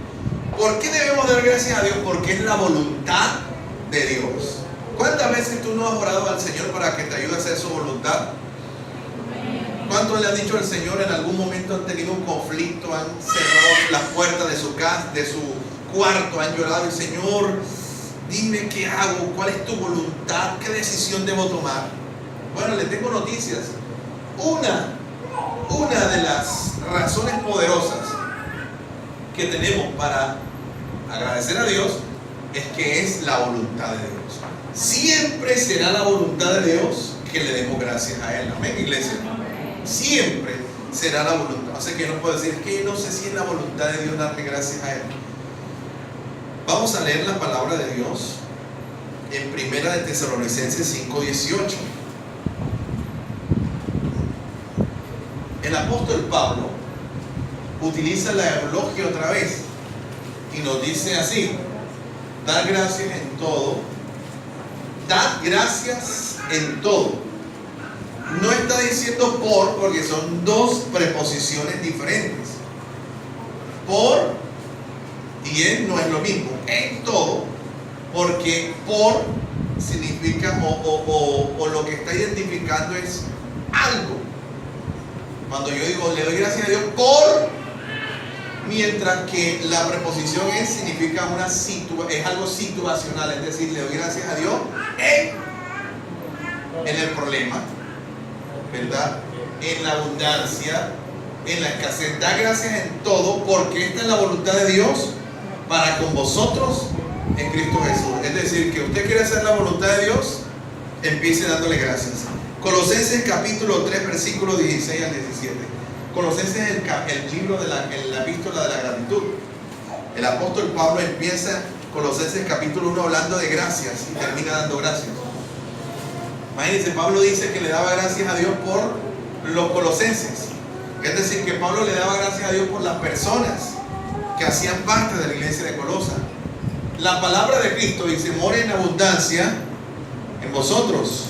¿Por qué debemos dar gracias a Dios? Porque es la voluntad de Dios. ¿Cuántas veces tú no has orado al Señor para que te ayude a hacer su voluntad? ¿Cuántos le han dicho al Señor en algún momento han tenido un conflicto, han cerrado las puertas de su casa, de su cuarto, han llorado y Señor, dime qué hago, cuál es tu voluntad, qué decisión debo tomar? Bueno, les tengo noticias. Una de las razones poderosas que tenemos para agradecer a Dios es que es la voluntad de Dios. Siempre será la voluntad de Dios que le demos gracias a Él. Amén, iglesia. Siempre será la voluntad. O sea que no puedo decir que no sé si es la voluntad de Dios darle gracias a Él. Vamos a leer la palabra de Dios en Primera de Tesalonicenses 5:18. El apóstol Pablo utiliza la eulogia otra vez y nos dice así: dar gracias en todo, dad gracias en todo. No está diciendo porque son dos preposiciones diferentes. Por y en no es lo mismo. En todo, porque por significa o lo que está identificando es algo. Cuando yo digo le doy gracias a Dios por, mientras que la preposición en significa es algo situacional, es decir, le doy gracias a Dios en el problema, ¿verdad? En la abundancia, en la escasez. Da gracias en todo porque esta es la voluntad de Dios para con vosotros en Cristo Jesús. Es decir, que usted quiere hacer la voluntad de Dios, empiece dándole gracias. Colosenses capítulo 3 versículo 16 al 17. Colosenses es el libro de la epístola de la gratitud. El apóstol Pablo empieza Colosenses capítulo 1 hablando de gracias y termina dando gracias. Imagínense, Pablo dice que le daba gracias a Dios por los colosenses. Es decir, que Pablo le daba gracias a Dios por las personas que hacían parte de la iglesia de Colosa. La palabra de Cristo dice: more en abundancia en vosotros,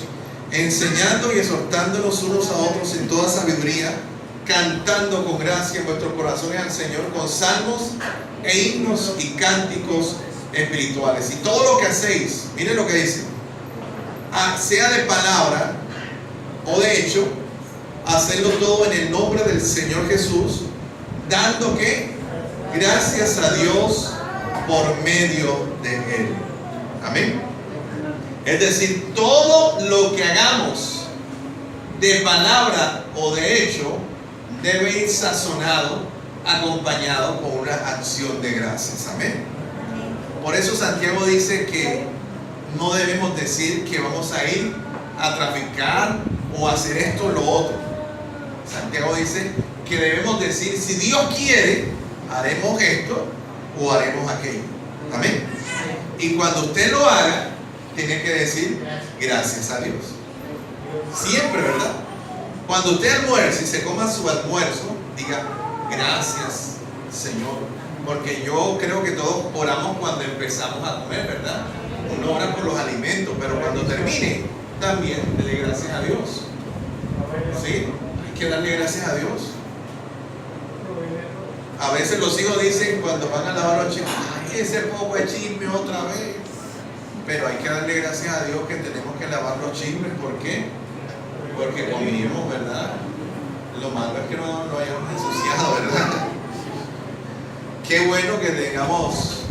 enseñando y exhortándonos unos a otros en toda sabiduría, cantando con gracia en vuestros corazones al Señor con salmos e himnos y cánticos espirituales. Y todo lo que hacéis, miren lo que dice, sea de palabra o de hecho, hacedlo todo en el nombre del Señor Jesús, dando que gracias a Dios por medio de Él. Amén. Es decir, todo lo que hagamos de palabra o de hecho debe ir sazonado, acompañado con una acción de gracias. Amén. Por eso Santiago dice que no debemos decir que vamos a ir a traficar o a hacer esto o lo otro. Santiago dice que debemos decir, si Dios quiere, haremos esto o haremos aquello. Amén. Y cuando usted lo haga, tiene que decir gracias a Dios. Siempre, ¿verdad? Cuando usted almuerce y se coma su almuerzo, diga gracias, Señor. Porque yo creo que todos oramos cuando empezamos a comer, ¿verdad? Uno ora por los alimentos, pero cuando termine, también dele gracias a Dios. ¿Sí? Hay que darle gracias a Dios. A veces los hijos dicen cuando van a lavar los chismes, ay, ese poco de chisme otra vez. Pero hay que darle gracias a Dios que tenemos que lavar los chismes. ¿Por qué? Porque comimos, ¿verdad? Lo malo es que no hayamos ensuciado, ¿verdad? Qué bueno que tengamos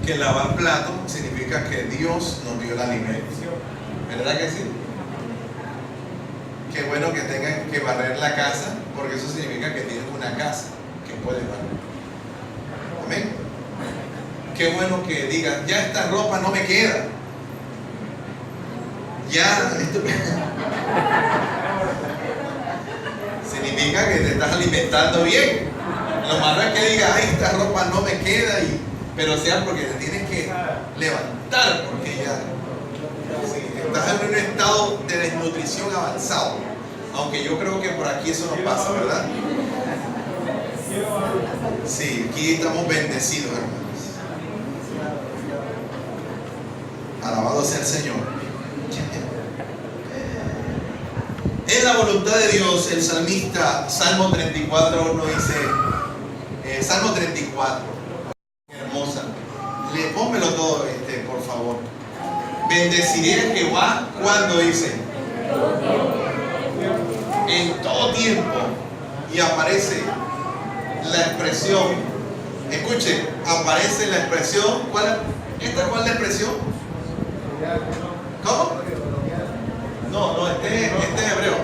que lavar platos. Significa que Dios nos dio el alimento, ¿verdad que sí? Qué bueno que tengan que barrer la casa, porque eso significa que tienen una casa que puede barrer. Amén. Qué bueno que digan, ya esta ropa no me queda. Ya, esto significa que te estás alimentando bien. Lo malo es que digas, ay, esta ropa no me queda, pero sea porque te tienes que levantar, porque ya estás en un estado de desnutrición avanzado. Aunque yo creo que por aquí eso no pasa, ¿verdad? Sí, aquí estamos bendecidos, hermanos. Alabado sea el Señor. Es la voluntad de Dios. El salmista, Salmo 34, dice, Salmo 34, hermosa. Pónmelo todo, por favor. Bendeciré a Jehová cuando dice, en todo tiempo. Y aparece la expresión, escuchen, aparece la expresión, ¿cuál es la expresión? ¿Cómo? No, este es hebreo.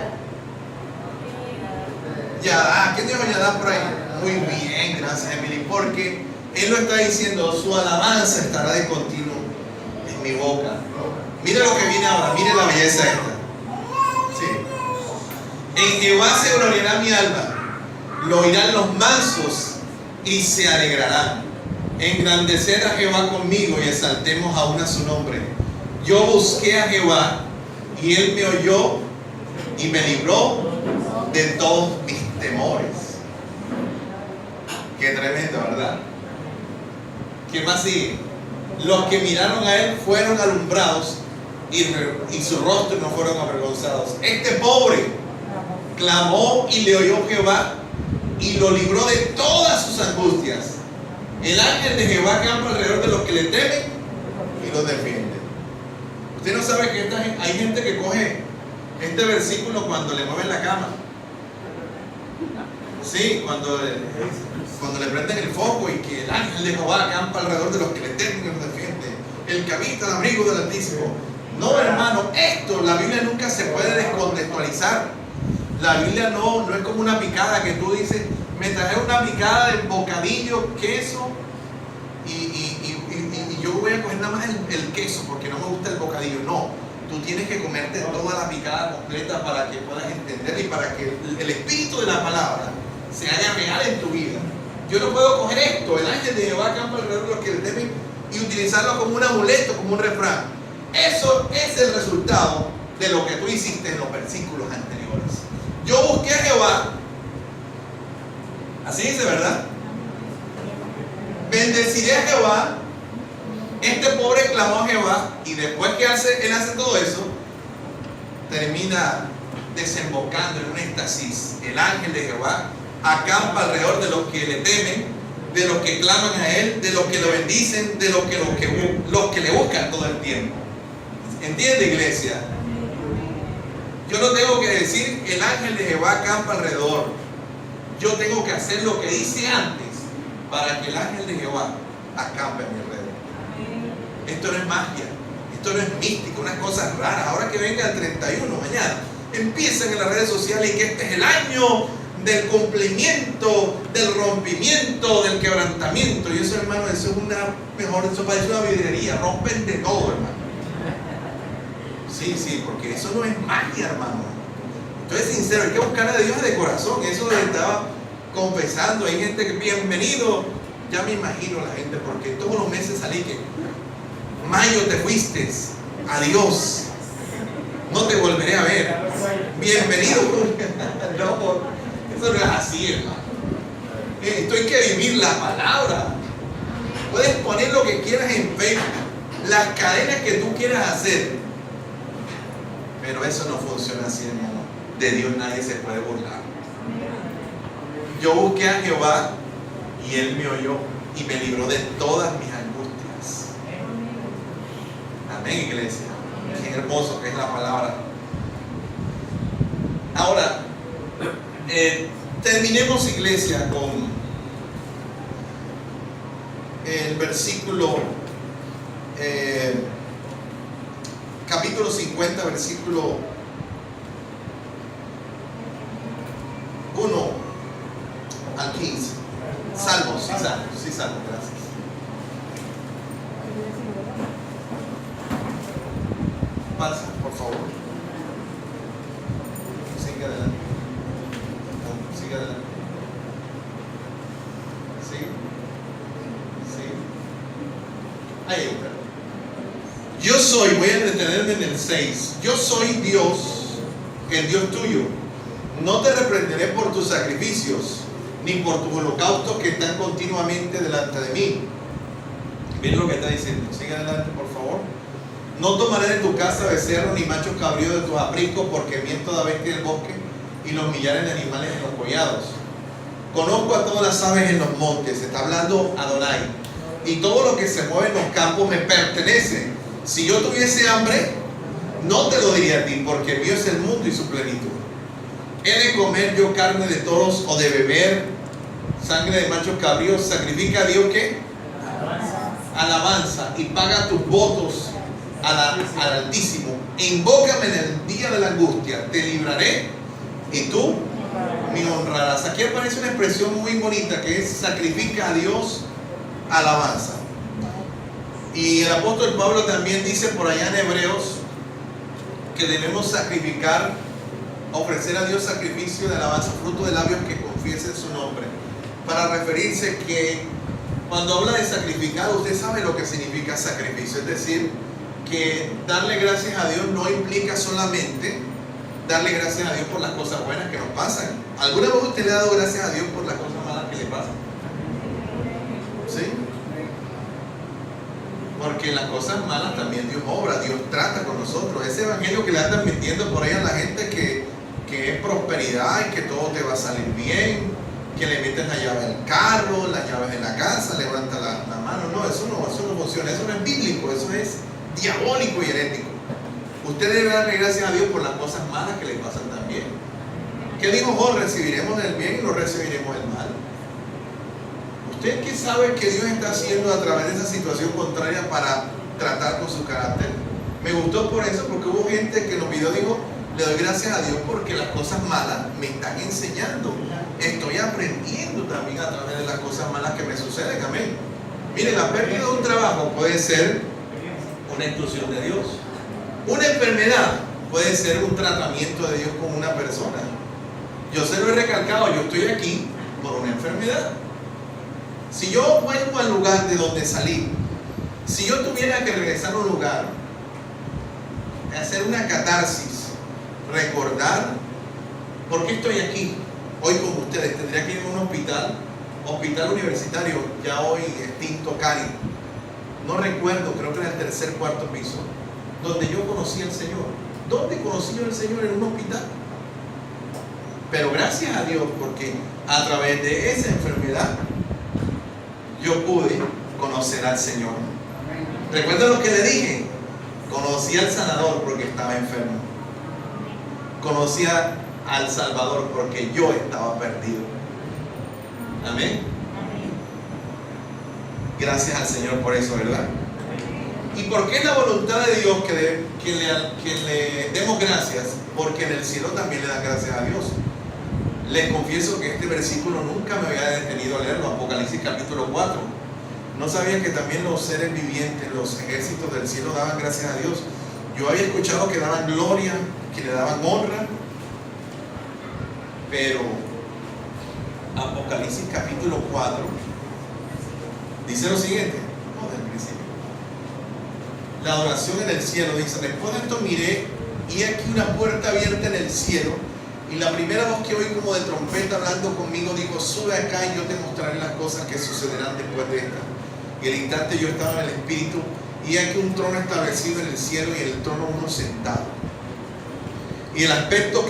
Yadá, ¿qué dijo Yadá por ahí? Muy bien, gracias Emily, porque él lo está diciendo, su alabanza estará de continuo en mi boca. Mire lo que viene ahora, mire la belleza esta. Sí. En Jehová se gloriará mi alma, lo oirán los mansos y se alegrarán. Engrandecer a Jehová conmigo y exaltemos aún a su nombre. Yo busqué a Jehová y él me oyó y me libró de todos mis temores. Qué tremendo, ¿verdad? ¿Qué más sigue? Los que miraron a él fueron alumbrados y su rostro no fueron avergonzados. Este pobre clamó y le oyó Jehová y lo libró de todas sus angustias. El ángel de Jehová campa alrededor de los que le temen y los defiende. Usted no sabe que hay gente que coge este versículo cuando le mueven la cama. Sí, cuando le prenden el foco y que el ángel de Jehová acampa alrededor de los que le temen y los defiende. El que habita el abrigo del Altísimo. No, hermano, la Biblia nunca se puede descontextualizar. La Biblia no es como una picada que tú dices, me traje una picada de bocadillo, queso y yo voy a coger nada más el queso porque no me gusta el bocadillo. No, tú tienes que comerte toda la picada completa para que puedas entender y para que el espíritu de la palabra se haga real en tu vida. Yo no puedo coger esto, el ángel de Jehová acampa alrededor de los que le temen, y utilizarlo como un amuleto, como un refrán. Eso es el resultado de lo que tú hiciste en los versículos anteriores. Yo busqué a Jehová. Así dice, ¿verdad? Bendeciré a Jehová. Este pobre clamó a Jehová y después que él hace todo eso, termina desembocando en un éxtasis. El ángel de Jehová acampa alrededor de los que le temen, de los que claman a él, de los que lo bendicen, de los que le buscan todo el tiempo. ¿Entiende, iglesia? Yo no tengo que decir el ángel de Jehová acampa alrededor. Yo tengo que hacer lo que hice antes para que el ángel de Jehová acampe a mi alrededor. Esto no es magia, esto no es místico, unas cosas raras. Ahora que venga el 31, mañana, empiezan en las redes sociales y que este es el año del cumplimiento, del rompimiento, del quebrantamiento. Y eso, hermano, eso parece una vidriería, rompen de todo, hermano. Sí, porque eso no es magia, hermano. Entonces, sincero, hay que buscar a Dios de corazón. Eso lo estaba confesando. Hay gente que, bienvenido. Ya me imagino la gente, porque todos los meses salí que mayo te fuiste, adiós, no te volveré a ver, bienvenido. No, eso no es así, hermano. Esto hay que vivir la palabra. Puedes poner lo que quieras en Facebook, las cadenas que tú quieras hacer, pero eso no funciona así, hermano. De Dios nadie se puede burlar. Yo busqué a Jehová y Él me oyó y me libró de todas mis angustias. Amén, iglesia. Qué hermoso que es la palabra. Ahora, terminemos, iglesia, con el versículo, capítulo 50, versículo 1 al 15. Salmos, sí, salmos, gracias. Pasa, por favor. Sigue adelante. Sigue adelante. Sí. Sí. Ahí está. Yo soy, voy a detenerme en el 6. Yo soy Dios, el Dios tuyo. No te reprenderé por tus sacrificios, ni por tus holocaustos que están continuamente delante de mí. Miren lo que está diciendo. Sigue adelante, por favor. No tomaré de tu casa becerros ni machos cabríos de tus apriscos, porque miento da bestia del bosque y los millares de animales en los collados. Conozco a todas las aves en los montes. Está hablando Adonai. Y todo lo que se mueve en los campos me pertenece. Si yo tuviese hambre, no te lo diría a ti, porque mío es el mundo y su plenitud. ¿He de comer yo carne de toros o de beber sangre de machos cabríos? Sacrifica a Dios, ¿qué? Alabanza, y paga tus votos al Altísimo. Invócame en el día de la angustia, te libraré y tú me honrarás. Aquí aparece una expresión muy bonita que es sacrifica a Dios, alabanza. Y el apóstol Pablo también dice por allá en Hebreos que debemos sacrificar, ofrecer a Dios sacrificio de alabanza, fruto de labios que confiesen su nombre, para referirse que cuando habla de sacrificar, usted sabe lo que significa sacrificio, es decir, que darle gracias a Dios no implica solamente darle gracias a Dios por las cosas buenas que nos pasan. ¿Alguna vez usted le ha dado gracias a Dios por las cosas malas que le pasan? ¿Sí? Porque las cosas malas también Dios obra, Dios trata con nosotros. Ese evangelio que le andan mintiendo por ahí a la gente que es prosperidad y que todo te va a salir bien, que le metes la llave al carro, las llaves de la casa, levanta la mano. No, eso no funciona, eso no es bíblico, eso es diabólico y herético. Usted debe darle gracias a Dios por las cosas malas que le pasan también. ¿Qué dijo Job? Recibiremos el bien y no recibiremos el mal. ¿Usted qué sabe que Dios está haciendo a través de esa situación contraria para tratar con su carácter? Me gustó por eso, porque hubo gente que en los videos dijo, le doy gracias a Dios porque las cosas malas me están enseñando. Estoy aprendiendo también a través de las cosas malas que me suceden. Amén. Mire, la pérdida de un trabajo puede ser una instrucción de Dios. Una enfermedad puede ser un tratamiento de Dios con una persona. Yo se lo he recalcado, yo estoy aquí por una enfermedad. Si yo vuelvo al lugar de donde salí, si yo tuviera que regresar a un lugar, hacer una catarsis, recordar por qué estoy aquí hoy con ustedes, tendría que ir a un hospital universitario, ya hoy extinto, Cari. No recuerdo, creo que era el tercer, cuarto piso, donde yo conocí al Señor. ¿Dónde conocí yo al Señor? En un hospital. Pero gracias a Dios, porque a través de esa enfermedad yo pude conocer al Señor. ¿Recuerdan lo que le dije? Conocí al sanador porque estaba enfermo. Conocí al Salvador porque yo estaba perdido. Amén. Gracias al Señor por eso, ¿verdad? ¿Y por qué es la voluntad de Dios que le demos gracias? Porque en el cielo también le dan gracias a Dios. Les confieso que este versículo nunca me había detenido a leerlo, Apocalipsis capítulo 4. No sabía que también los seres vivientes, los ejércitos del cielo daban gracias a Dios. Yo había escuchado que daban gloria, que le daban honra, Pero Apocalipsis capítulo 4 dice lo siguiente, no del principio. La adoración en el cielo dice: después de esto miré, y aquí una puerta abierta en el cielo, y la primera voz que oí como de trompeta hablando conmigo dijo: sube acá y yo te mostraré las cosas que sucederán después de esta. Y al instante yo estaba en el espíritu, y aquí un trono establecido en el cielo, y en el trono uno sentado. Y el aspecto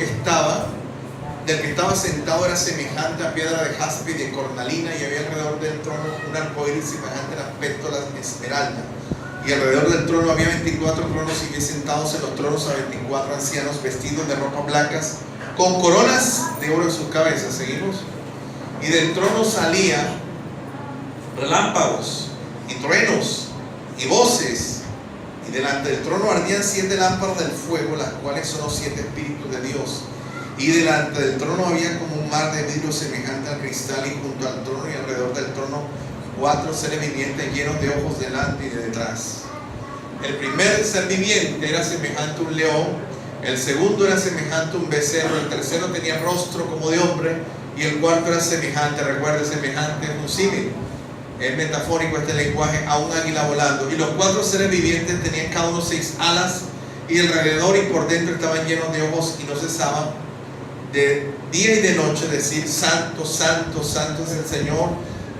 del que estaba sentado era semejante a piedra de jaspe y de cornalina, y había alrededor del trono un arcoíris semejante al aspecto de la esmeralda. Y alrededor del trono había 24 tronos, y vi sentados en los tronos a 24 ancianos vestidos de ropas blancas, con coronas de oro en sus cabezas. Seguimos. Y del trono salía relámpagos y truenos y voces, y delante del trono ardían 7 lámparas del fuego, las cuales son los 7 espíritus de Dios. Y delante del trono había como un mar de vidrio semejante al cristal, y junto al trono y alrededor del trono 4 seres vivientes llenos de ojos delante y de detrás. El primer ser viviente era semejante a un león, el segundo era semejante a un becerro, el tercero tenía rostro como de hombre, y el cuarto era semejante, recuerde, semejante a un símil. Es metafórico este lenguaje, a un águila volando. Y los 4 seres vivientes tenían cada uno 6 alas, y alrededor y por dentro estaban llenos de ojos, y no cesaban de día y de noche decir: santo, santo, santo es el Señor,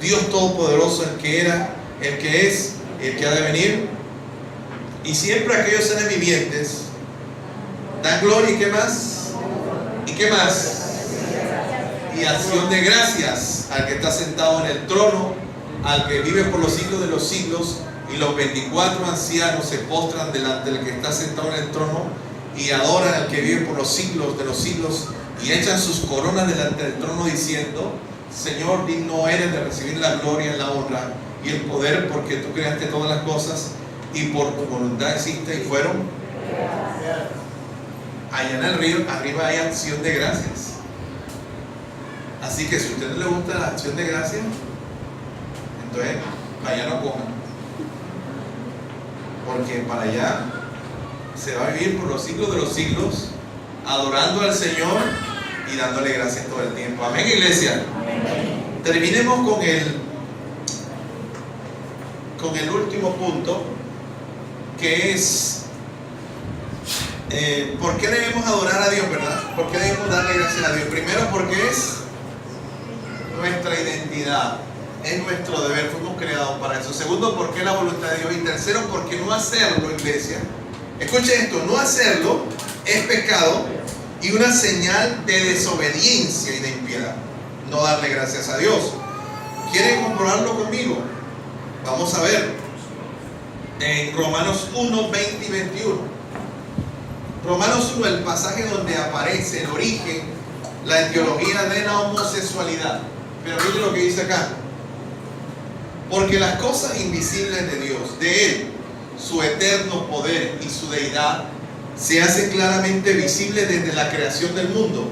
Dios Todopoderoso, el que era, el que es y el que ha de venir. Y siempre aquellos seres vivientes dan gloria, ¿y qué más? ¿Y qué más? Y acción de gracias al que está sentado en el trono, al que vive por los siglos de los siglos. Y los 24 ancianos se postran delante del que está sentado en el trono y adoran al que vive por los siglos de los siglos, y echan sus coronas delante del trono diciendo: Señor, digno eres de recibir la gloria, la honra y el poder, porque tú creaste todas las cosas y por tu voluntad existe y fueron. Allá en el río arriba hay acción de gracias. Así que si a usted no le gusta la acción de gracias, entonces allá no coman, porque para allá se va a vivir por los siglos de los siglos adorando al Señor y dándole gracias todo el tiempo. Amén, iglesia. Amén. Terminemos con el último punto, que es ¿por qué debemos adorar a Dios, verdad? ¿Por qué debemos darle gracias a Dios? Primero, porque es nuestra identidad, es nuestro deber, fuimos creados para eso. Segundo, porque es la voluntad de Dios. Y tercero, porque no hacerlo, iglesia, escuchen esto, no hacerlo es pecado y una señal de desobediencia y de impiedad. No darle gracias a Dios. ¿Quieren comprobarlo conmigo? Vamos a ver en Romanos 1, 20 y 21. Romanos 1, el pasaje donde aparece el origen, la etiología de la homosexualidad. Pero miren lo que dice acá: porque las cosas invisibles de Dios, de Él, su eterno poder y su deidad, se hacen claramente visibles desde la creación del mundo,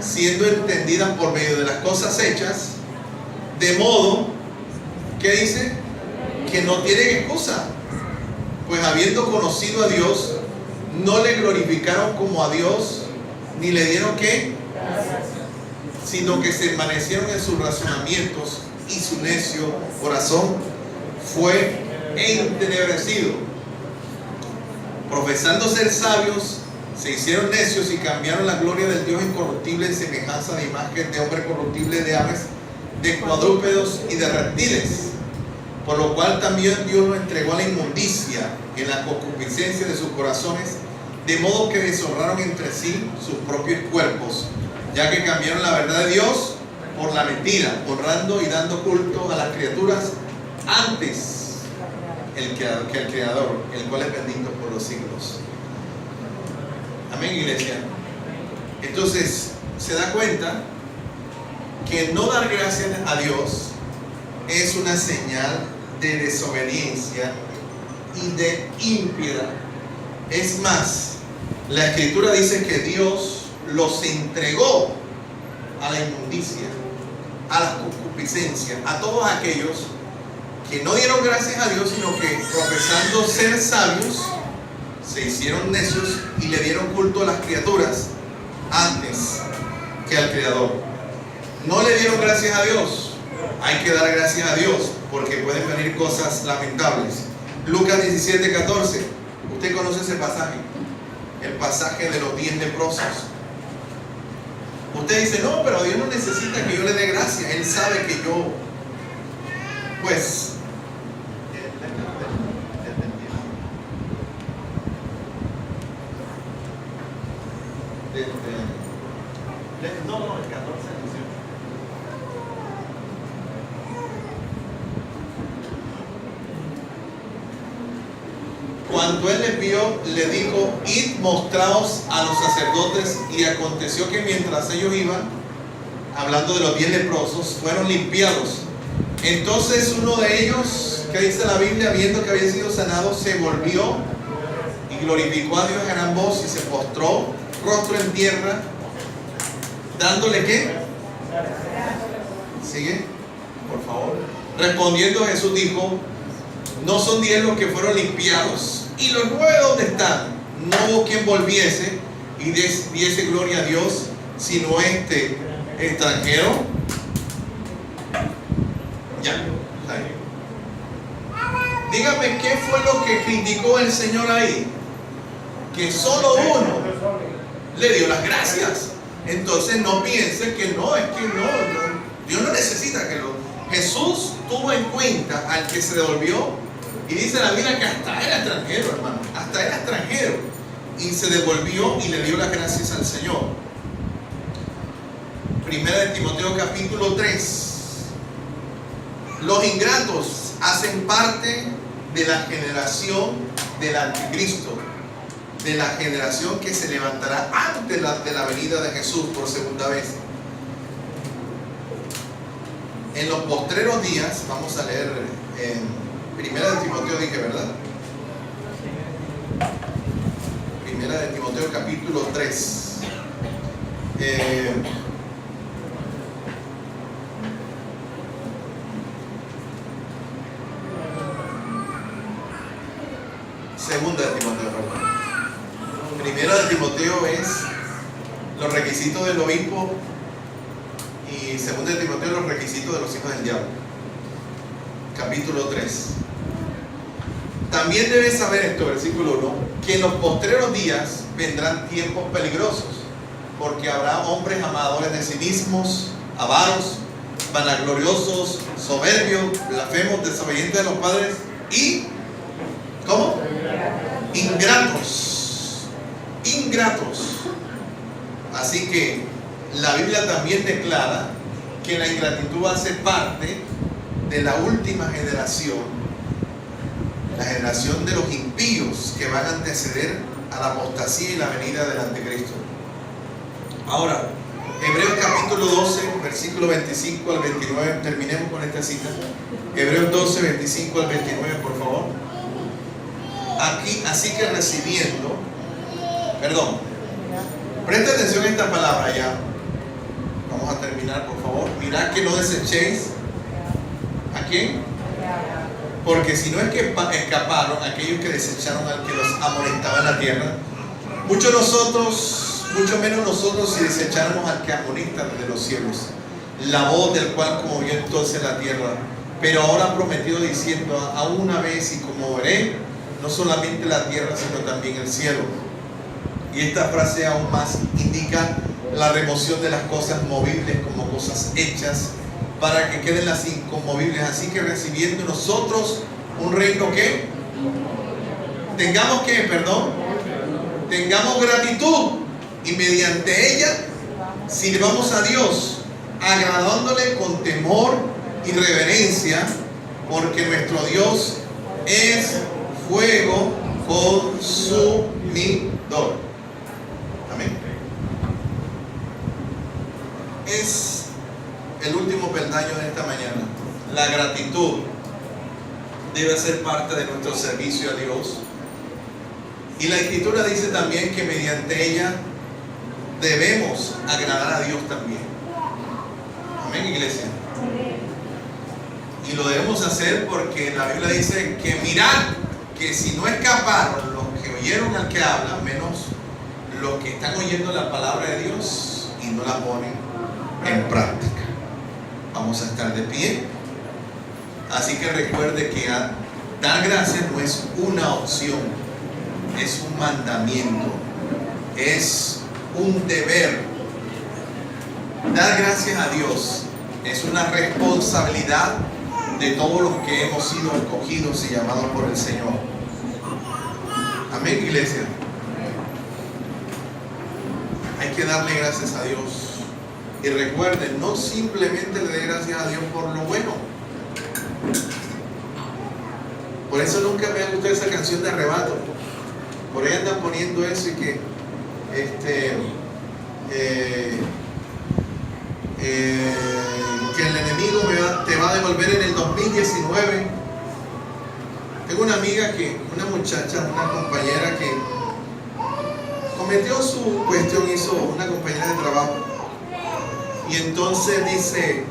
siendo entendidas por medio de las cosas hechas, de modo que dice que no tienen excusa, pues habiendo conocido a Dios, no le glorificaron como a Dios, ni le dieron ¿qué? Sino que se envanecieron en sus razonamientos, y su necio corazón fue entenebrecido. Profesando ser sabios, se hicieron necios y cambiaron la gloria del Dios incorruptible en semejanza de imagen de hombre corruptible, de aves, de cuadrúpedos y de reptiles. Por lo cual también Dios lo entregó a la inmundicia en la concupiscencia de sus corazones, de modo que deshonraron entre sí sus propios cuerpos, ya que cambiaron la verdad de Dios por la mentira, honrando y dando culto a las criaturas antes que al Creador, el cual es bendito por los siglos. Amén, iglesia. Entonces se da cuenta que no dar gracias a Dios es una señal de desobediencia y de impiedad. Es más, la Escritura dice que Dios los entregó a la inmundicia, a la concupiscencia, a todos aquellos que no dieron gracias a Dios, sino que profesando ser sabios, se hicieron necios y le dieron culto a las criaturas antes que al Creador. No le dieron gracias a Dios. Hay que dar gracias a Dios porque pueden venir cosas lamentables. Lucas 17:14. Usted conoce ese pasaje, el pasaje de los 10 leprosos. Usted dice, no, pero Dios no necesita que yo le dé gracias. Él sabe que yo, pues, no, el 14 18. Cuando él les vio, le dijo, id, mostraos a los sacerdotes. Y aconteció que mientras ellos iban, hablando de los 10 leprosos, fueron limpiados. Entonces uno de ellos, que dice la Biblia, viendo que había sido sanado, se volvió y glorificó a Dios a gran voz y se postró rostro en tierra, dándole ¿qué? ¿Sigue? Por favor. Respondiendo Jesús dijo, no son 10 los que fueron limpiados, y los 9 ¿dónde están? No hubo quien volviese y diese gloria a Dios, sino este extranjero. Ya, ahí. Dígame, ¿qué fue lo que criticó el Señor ahí? Que solo uno le dio las gracias. Entonces no piense que no, es que no, Dios no necesita que lo... Jesús tuvo en cuenta al que se devolvió. Y dice la Biblia que hasta era extranjero, hermano, hasta era extranjero. Y se devolvió y le dio las gracias al Señor. Primera de Timoteo capítulo 3. Los ingratos hacen parte de la generación del anticristo, de la generación que se levantará antes de la venida de Jesús por segunda vez. En los postreros días, vamos a leer en Primera de Timoteo, dije, ¿verdad? Primera de Timoteo capítulo 3. Segunda de Timoteo, perdón. Primera de Timoteo es los requisitos del obispo y segunda de Timoteo los requisitos de los hijos del diablo. Capítulo 3. También debes saber esto, versículo 1, que en los postreros días vendrán tiempos peligrosos, porque habrá hombres amadores de sí mismos, avaros, vanagloriosos, soberbios, blasfemos, desobedientes de los padres y, ¿cómo? Ingratos. Así que la Biblia también declara que la ingratitud hace parte de la última generación, la generación de los impíos que van a anteceder a la apostasía y la venida del anticristo. Ahora, Hebreos capítulo 12, versículo 25 al 29, terminemos con esta cita. Hebreos 12, 25 al 29, por favor. Aquí, así que recibiendo, presta atención a esta palabra ya. Vamos a terminar, por favor. Mirad que no desechéis. ¿A quién? Porque si no es que escaparon aquellos que desecharon al que los amonestaba en la tierra, mucho menos nosotros si desecháramos al que amonesta de los cielos, la voz del cual conmovió entonces la tierra, pero ahora ha prometido diciendo, a una vez y como veré, no solamente la tierra sino también el cielo. Y esta frase aún más indica la remoción de las cosas movibles como cosas hechas, para que queden las inconmovibles. Así que recibiendo nosotros un reino que tengamos tengamos gratitud, y mediante ella sirvamos a Dios, agradándole con temor y reverencia, porque nuestro Dios es fuego consumidor. Amén. Es el último peldaño de esta mañana. La gratitud debe ser parte de nuestro servicio a Dios. Y la Escritura dice también que mediante ella debemos agradar a Dios también. Amén, iglesia. Y lo debemos hacer porque la Biblia dice que mirad que si no escaparon los que oyeron al que habla, menos los que están oyendo la palabra de Dios y no la ponen en práctica. Vamos a estar de pie. Así que recuerde que dar gracias no es una opción, es un mandamiento, es un deber. Dar gracias a Dios es una responsabilidad de todos los que hemos sido escogidos y llamados por el Señor. Amén, iglesia. Hay que darle gracias a Dios. Y recuerden, no simplemente le dé gracias a Dios por lo bueno. Por eso nunca me ha gustado esa canción de Arrebato. Por ahí andan poniendo eso y que que el enemigo te va a devolver en el 2019. Tengo una amiga una muchacha, una compañera que cometió su cuestión, hizo una compañera de trabajo. Y entonces dice: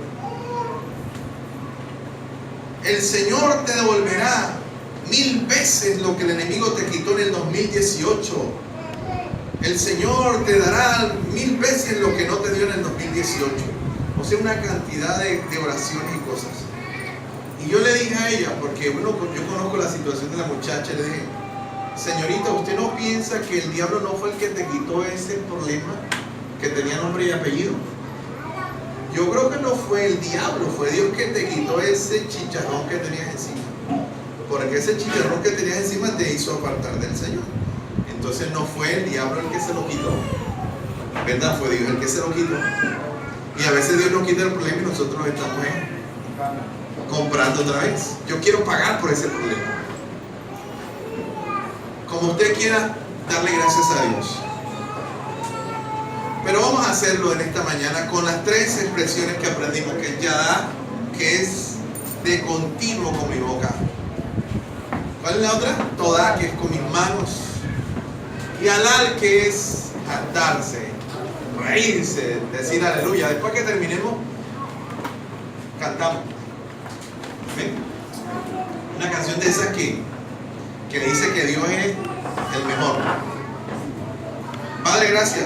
el Señor te devolverá 1000 veces lo que el enemigo te quitó en el 2018. El Señor te dará 1000 veces lo que no te dio en el 2018. O sea, una cantidad de oraciones y cosas. Y yo le dije a ella, porque yo conozco la situación de la muchacha, le dije: señorita, ¿usted no piensa que el diablo no fue el que te quitó ese problema que tenía nombre y apellido? Yo creo que no fue el diablo, fue Dios que te quitó ese chicharrón que tenías encima. Porque ese chicharrón que tenías encima te hizo apartar del Señor. Entonces no fue el diablo el que se lo quitó, ¿verdad? Fue Dios el que se lo quitó. Y a veces Dios nos quita el problema y nosotros estamos comprando otra vez. Yo quiero pagar por ese problema. Como usted quiera, darle gracias a Dios. Pero vamos a hacerlo en esta mañana con las 3 expresiones que aprendimos, que es Yadá, que es de continuo con mi boca. ¿Cuál es la otra? Todá, que es con mis manos. Y Alal, que es cantarse, reírse, decir aleluya. Después que terminemos, cantamos. ¿Ven? Una canción de esas que dice que Dios es el mejor. Padre, gracias